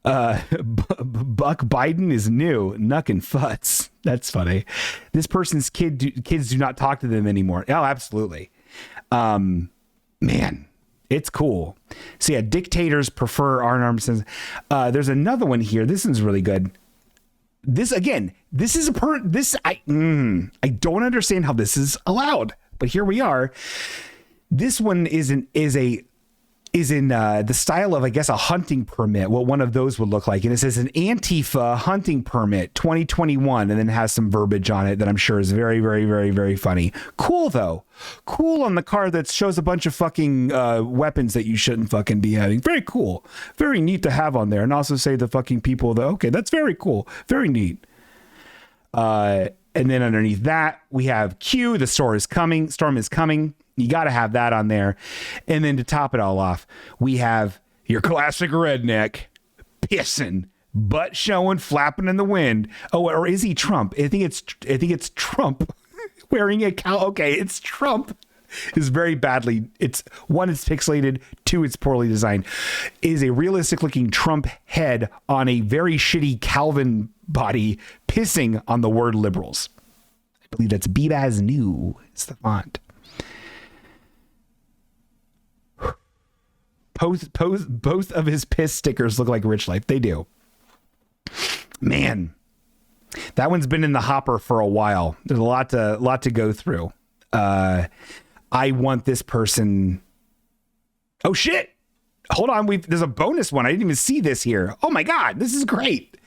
Buck Biden is new. Nuck and futz. That's funny. This person's kids do not talk to them anymore. Oh, absolutely. Man, it's cool. So yeah, dictators prefer unarmed citizens. There's another one here. This one's really good. This again, I don't understand how this is allowed, but here we are. This one is in the style of, I guess, a hunting permit, what one of those would look like. And it says an Antifa hunting permit 2021, and then has some verbiage on it that I'm sure is very, very, very, very funny. Cool, though. Cool on the card that shows a bunch of fucking weapons that you shouldn't fucking be having. Very cool. Very neat to have on there. And also say the fucking people that, okay, that's very cool. Very neat. And then underneath that, we have Q, the storm is coming. You got to have that on there. And then to top it all off, we have your classic redneck pissing, butt showing, flapping in the wind. Oh, or is he Trump? I think it's Trump wearing a cow. Okay, it's Trump. Is very badly. It's pixelated. Two, it's poorly designed. It is a realistic looking Trump head on a very shitty Calvin body pissing on the word liberals. I believe that's Bebaz New. It's the font. Both of his piss stickers look like Rich Life. They do. Man, that one's been in the hopper for a while. There's a lot to go through. I want this person. Oh shit! Hold on. There's a bonus one. I didn't even see this here. Oh my god, this is great.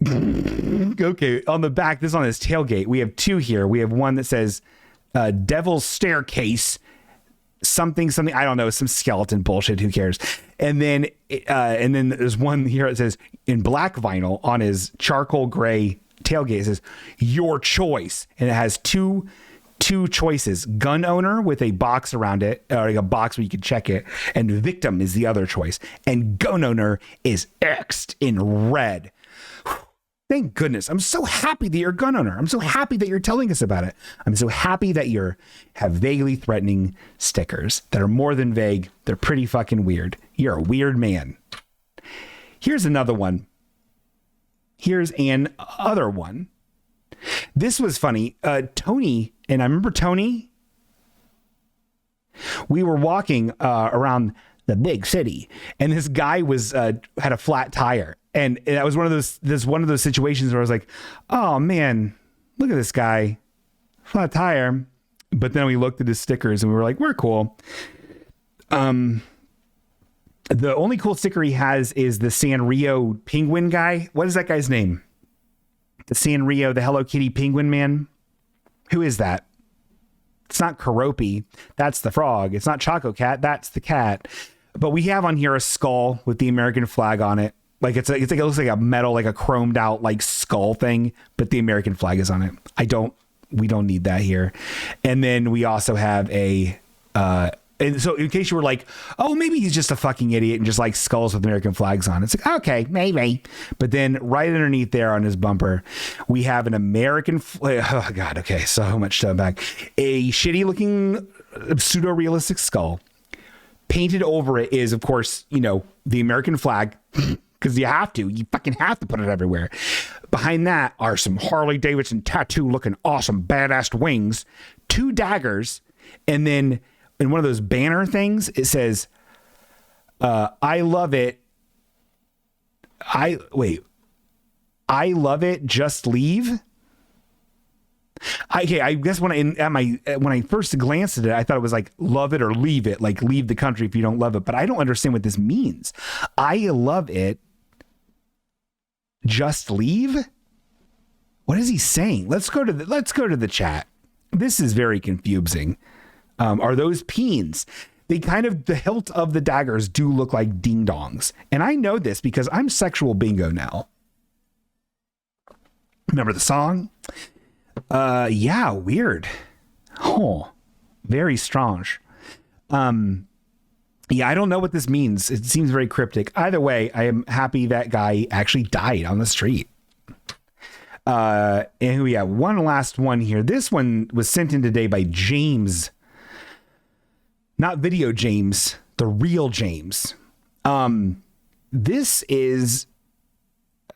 Okay, on the back, this is on his tailgate. We have two here. We have one that says Devil's Staircase. Something I don't know, some skeleton bullshit, who cares. And then there's one here that says in black vinyl on his charcoal gray tailgate, it says your choice, and it has two two choices: gun owner with a box around it, or like a box where you can check it, and victim is the other choice. And gun owner is X'd in red. Thank goodness. I'm so happy that you're a gun owner. I'm so happy that you're telling us about it. I'm so happy that you have vaguely threatening stickers that are more than vague. They're pretty fucking weird. You're a weird man. Here's another one. Here's an other one. This was funny. Tony, and I remember Tony, we were walking around the big city, and this guy was had a flat tire. And that was one of those situations where I was like, oh man, look at this guy, flat tire. But then we looked at his stickers and we were like, we're cool. The only cool sticker he has is the Sanrio penguin guy. What is that guy's name? The Sanrio, the Hello Kitty penguin man. Who is that? It's not Karopi. That's the frog. It's not Choco Cat. That's the cat. But we have on here a skull with the American flag on it. Like it looks like a metal, like a chromed out like skull thing, but the American flag is on it. We don't need that here. And then we also have and so in case you were like, oh, maybe he's just a fucking idiot and just like skulls with American flags on. It's like, okay, maybe. But then right underneath there on his bumper, we have an American flag. Oh God. Okay. So much to unpack. A shitty looking pseudo realistic skull. Painted over it is, of course, the American flag. Because you fucking have to put it everywhere. Behind that are some Harley Davidson tattoo looking awesome badass wings, 2 daggers, and then in one of those banner things it says, I love it. I love it. Just leave. I guess when I first glanced at it, I thought it was like love it or leave it, like leave the country if you don't love it. But I don't understand what this means. I love it. Just leave? What is he saying? Let's go to the chat. This is very confusing. Are those peens? The hilt of the daggers do look like ding dongs. And I know this because I'm sexual bingo now. Remember the song? Yeah, weird. Oh, very strange. Yeah, I don't know what this means. It seems very cryptic. Either way, I am happy that guy actually died on the street. And we have one last one here. This one was sent in today by James. Not video James, the real James. This is,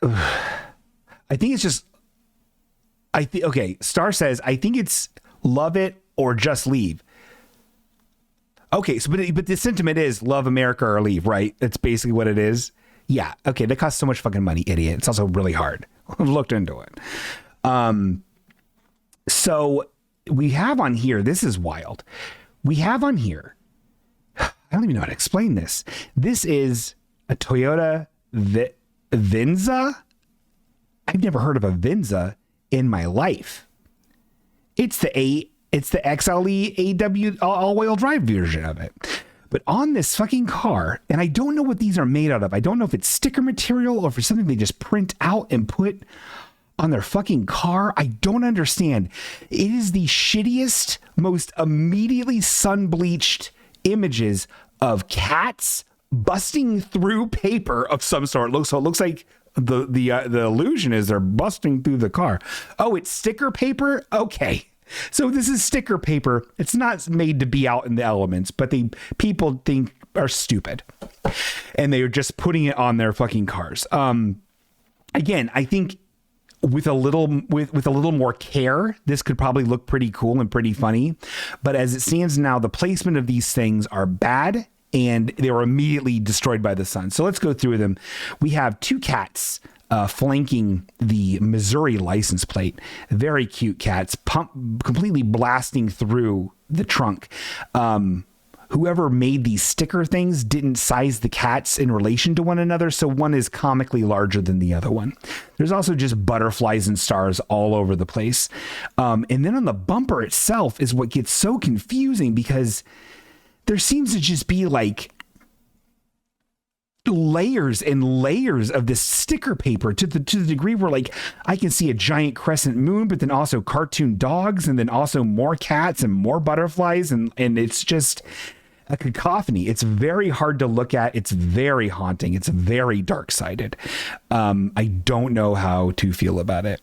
I think it's just, okay, Star says, I think it's love it or just leave. Okay, so but the sentiment is love America or leave, right? That's basically what it is. Yeah, okay, that costs so much fucking money, idiot. It's also really hard. I've looked into it. So we have on here, this is wild. We have on here, I don't even know how to explain this. This is a Toyota Venza. I've never heard of a Venza in my life. It's the XLE AW all-wheel drive version of it. But on this fucking car, and I don't know what these are made out of. I don't know if it's sticker material or if it's something they just print out and put on their fucking car. I don't understand. It is the shittiest, most immediately sun-bleached images of cats busting through paper of some sort. So it looks like the illusion is they're busting through the car. Oh, it's sticker paper? Okay. So this is sticker paper. It's not made to be out in the elements, but people think are stupid, and they are just putting it on their fucking cars. Again, I think with a little more care, this could probably look pretty cool and pretty funny. But as it stands now, the placement of these things are bad, and they were immediately destroyed by the sun. So let's go through them. We have 2 cats flanking the Missouri license plate. Very cute cats, completely blasting through the trunk. Whoever made these sticker things didn't size the cats in relation to one another, so one is comically larger than the other one. There's also just butterflies and stars all over the place. And then on the bumper itself is what gets so confusing, because there seems to just be like layers and layers of this sticker paper to the degree where like I can see a giant crescent moon, but then also cartoon dogs, and then also more cats and more butterflies, and it's just a cacophony. It's very hard to look at. It's very haunting. It's very dark-sided. I don't know how to feel about it.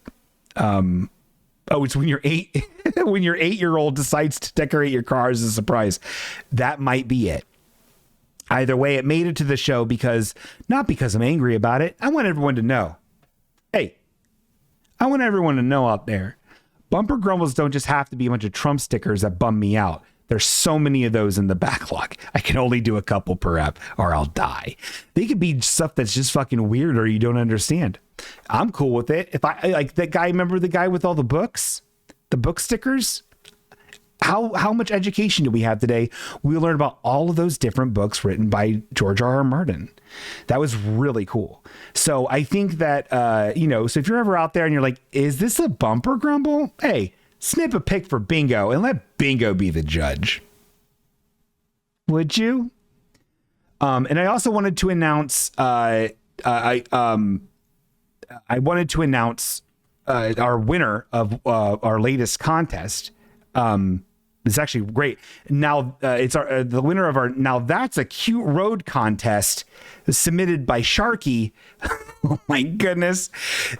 It's when your 8-year-old decides to decorate your car as a surprise. That might be it. Either way, it made it to the show not because I'm angry about it. I want everyone to know. Hey, I want everyone to know out there. Bumper grumbles don't just have to be a bunch of Trump stickers that bum me out. There's so many of those in the backlog. I can only do a couple per app or I'll die. They could be stuff that's just fucking weird or you don't understand. I'm cool with it. If I like that guy, remember the guy with all the books, the book stickers? How much education do we have today? We learned about all of those different books written by George R.R. Martin. That was really cool. So I think that, so if you're ever out there and you're like, is this a bumper grumble? Hey, snip a pic for Bingo and let Bingo be the judge. Would you? And I also wanted to announce, I wanted to announce our winner of our latest contest. It's actually great. Now it's the winner of our Now That's a Cute Road contest submitted by Sharky. Oh my goodness.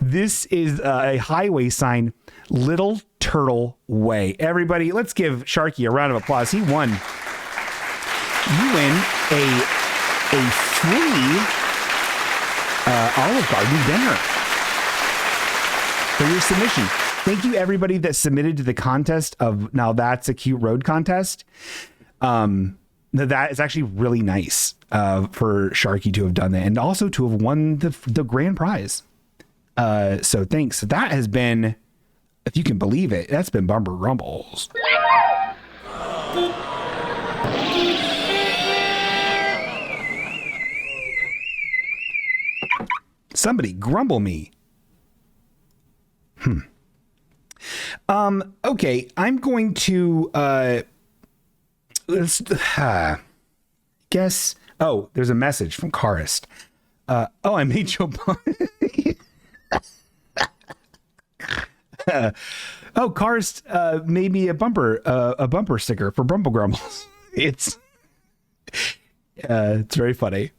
This is a highway sign, Little Turtle Way. Everybody, let's give Sharky a round of applause. He won. You win a free Olive Garden dinner for your submission. Thank you, everybody that submitted to the contest of Now That's a Cute Road contest. That is actually really nice for Sharky to have done that and also to have won the grand prize. So thanks. That has been, if you can believe it, that's been Bumper Grumbles. Somebody grumble me. Okay, I'm going to guess. Oh, there's a message from Karst. I made Joe. Karst made me a bumper sticker for Bumble Grumbles. It's very funny.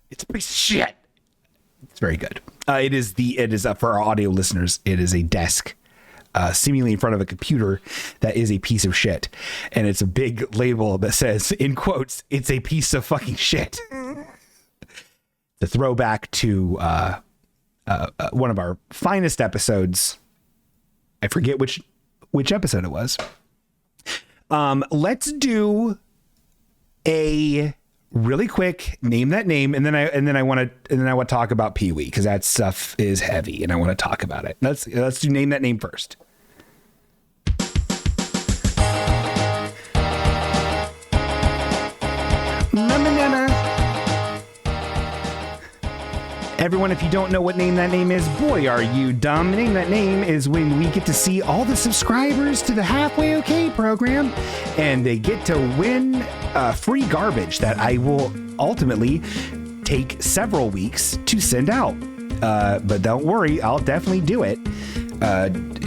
It's a piece of shit. It's very good. It is for our audio listeners. It is a desk, seemingly in front of a computer that is a piece of shit, and it's a big label that says, in quotes, "It's a piece of fucking shit." The throwback to one of our finest episodes. I forget which episode it was. Let's do a really quick name that name, and then I want to talk about Pee-wee because that stuff is heavy, and I want to talk about it. Let's do name that name first. Everyone, if you don't know what Name That Name is, boy, are you dumb. Name That Name is when we get to see all the subscribers to the Halfway Okay program, and they get to win free garbage that I will ultimately take several weeks to send out. But don't worry, I'll definitely do it.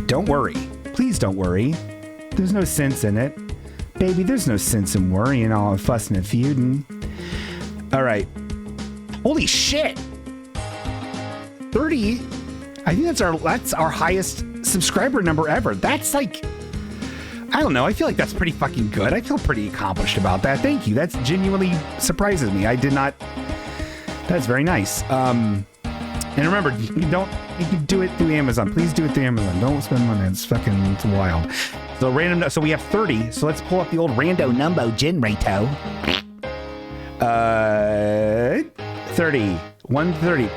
Don't worry. Please don't worry. There's no sense in it. Baby, there's no sense in worrying, all fussing and feuding. All right. Holy shit. 30. I think that's our highest subscriber number ever. That's like, I don't know. I feel like that's pretty fucking good. I feel pretty accomplished about that. Thank you. That genuinely surprises me. I did not. That's very nice. And remember, you can do it through Amazon. Please do it through Amazon. Don't spend money. It's wild. So we have 30. So let's pull up the old rando number generator. 30. 130.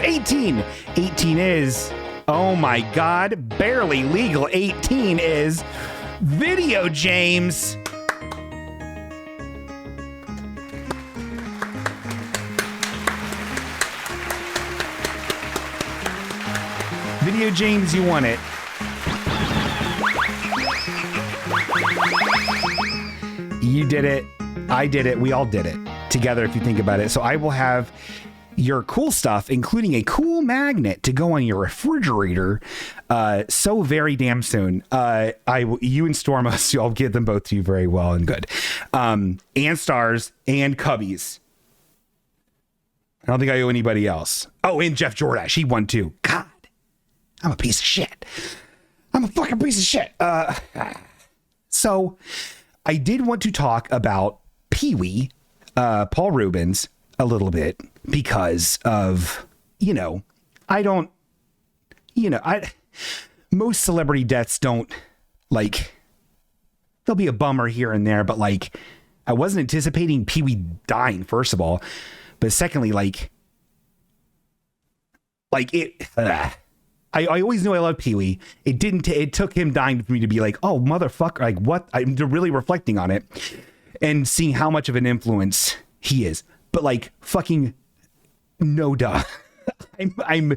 18. 18 is, oh my God, barely legal. 18 is Video James. Video James, you won it. You did it. I did it. We all did it together if you think about it. So I will have your cool stuff, including a cool magnet to go on your refrigerator, so very damn soon. You and Stormus, I'll give them both to you very well and good. And Stars and Cubbies. I don't think I owe anybody else. Oh, and Jeff Jordash, he won too. God, I'm a piece of shit. I'm a fucking piece of shit. So I did want to talk about Pee-wee, Paul Rubens, a little bit because of, most celebrity deaths don't, like, there'll be a bummer here and there, but like, I wasn't anticipating Pee-wee dying, first of all, but secondly, I always knew I loved Pee-wee. It took him dying for me to be like, oh, motherfucker, like what? I'm really reflecting on it and seeing how much of an influence he is. But like, fucking no duh. I'm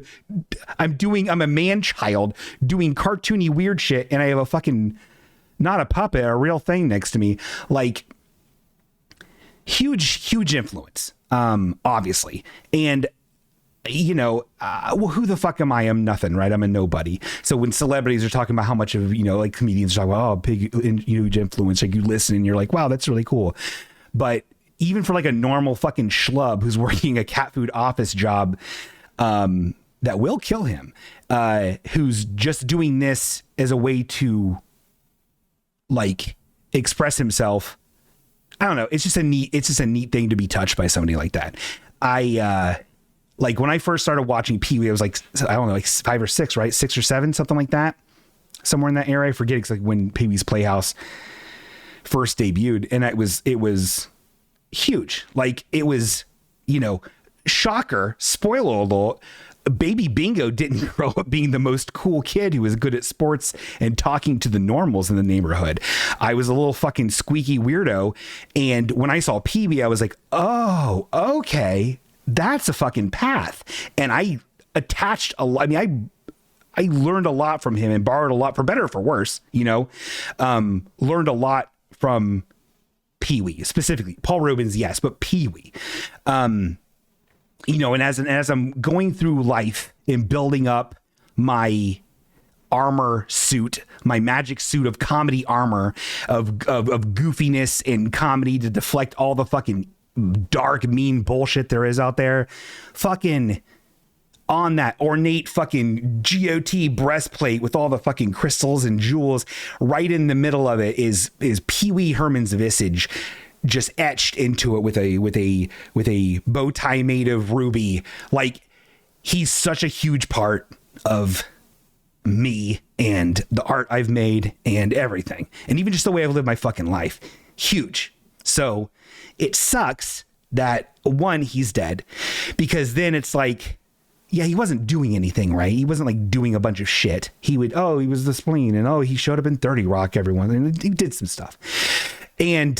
a man child doing cartoony weird shit, and I have a fucking, not a puppet, a real thing next to me. Like, huge influence, obviously. And who the fuck am I? I'm nothing, right? I'm a nobody. So when celebrities are talking about how much of, like comedians are talking about, oh, big, huge influence, like you listen and you're like, wow, that's really cool. But even for like a normal fucking schlub who's working a cat food office job, that will kill him, who's just doing this as a way to like express himself. I don't know. It's just a neat thing to be touched by somebody like that. Like when I first started watching Pee-wee, I was like, I don't know, like 5 or 6, right? 6 or 7, something like that. Somewhere in that area. I forget. It's like when Pee-wee's Playhouse first debuted, and it was huge. Like it was, shocker, spoiler alert, Baby Bingo didn't grow up being the most cool kid who was good at sports and talking to the normals in the neighborhood. I was a little fucking squeaky weirdo. And when I saw Pee-wee, I was like, oh, okay. That's a fucking path. And I attached a lot. I mean, I learned a lot from him and borrowed a lot, for better or for worse, learned a lot from Pee-wee, specifically Paul Rubens. Yes, but Pee-wee, and as I'm going through life and building up my armor suit, my magic suit of comedy armor of goofiness and comedy to deflect all the fucking dark, mean bullshit there is out there, fucking on that ornate fucking GOT breastplate with all the fucking crystals and jewels, right in the middle of it is Pee-wee Herman's visage, just etched into it with a bow tie made of ruby. Like, he's such a huge part of me and the art I've made and everything, and even just the way I've lived my fucking life. Huge. So it sucks that, one, he's dead, because then it's like, yeah, he wasn't doing anything, right? He wasn't like doing a bunch of shit. He was the spleen, and he showed up in 30 Rock, everyone, and he did some stuff. And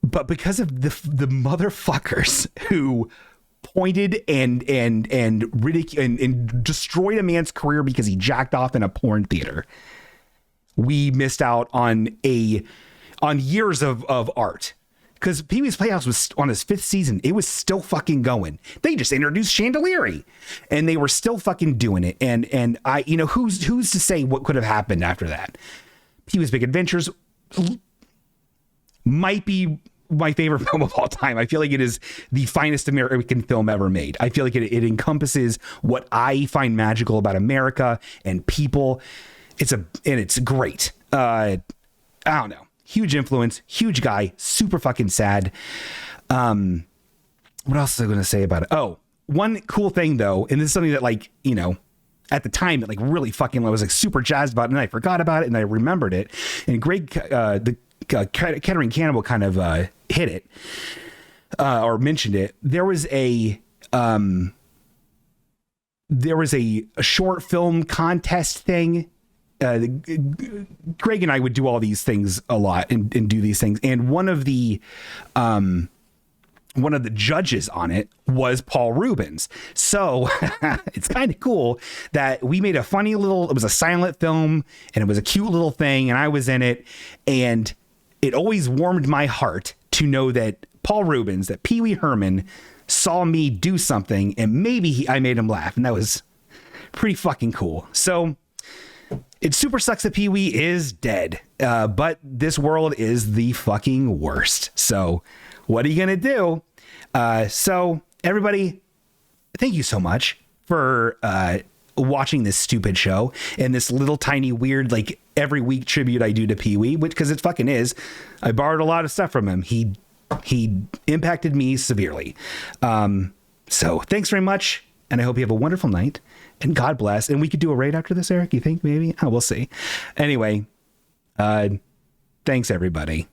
but because of the motherfuckers who pointed and ridiculed and destroyed a man's career because he jacked off in a porn theater, we missed out on years of art. Because Pee-wee's Playhouse was on his 5th season. It was still fucking going. They just introduced Chandelier, and they were still fucking doing it. And I, who's to say what could have happened after that? Pee-wee's Big Adventures might be my favorite film of all time. I feel like it is the finest American film ever made. I feel like it encompasses what I find magical about America and people. It's great. I don't know. Huge influence, huge guy, super fucking sad. What else was I going to say about it? Oh, one cool thing though, and this is something that at the time that really fucking I was super jazzed about it, and I forgot about it and I remembered it. And Greg, the Kettering Cannibal kind of hit it or mentioned it. There was a short film contest thing. Greg and I would do all these things a lot and do these things. And one of the judges on it was Paul Rubens. So it's kind of cool that we made it was a silent film and it was a cute little thing. And I was in it, and it always warmed my heart to know that Paul Rubens, that Pee Wee Herman saw me do something and maybe I made him laugh. And that was pretty fucking cool. So it super sucks that Pee Wee is dead. But this world is the fucking worst. So what are you going to do? So everybody, thank you so much for watching this stupid show and this little tiny weird, like every week tribute I do to Pee Wee, which, because it fucking is. I borrowed a lot of stuff from him. He impacted me severely. So thanks very much. And I hope you have a wonderful night and God bless. And we could do a raid after this, Eric. You think maybe? Oh, we'll see. Anyway, thanks everybody.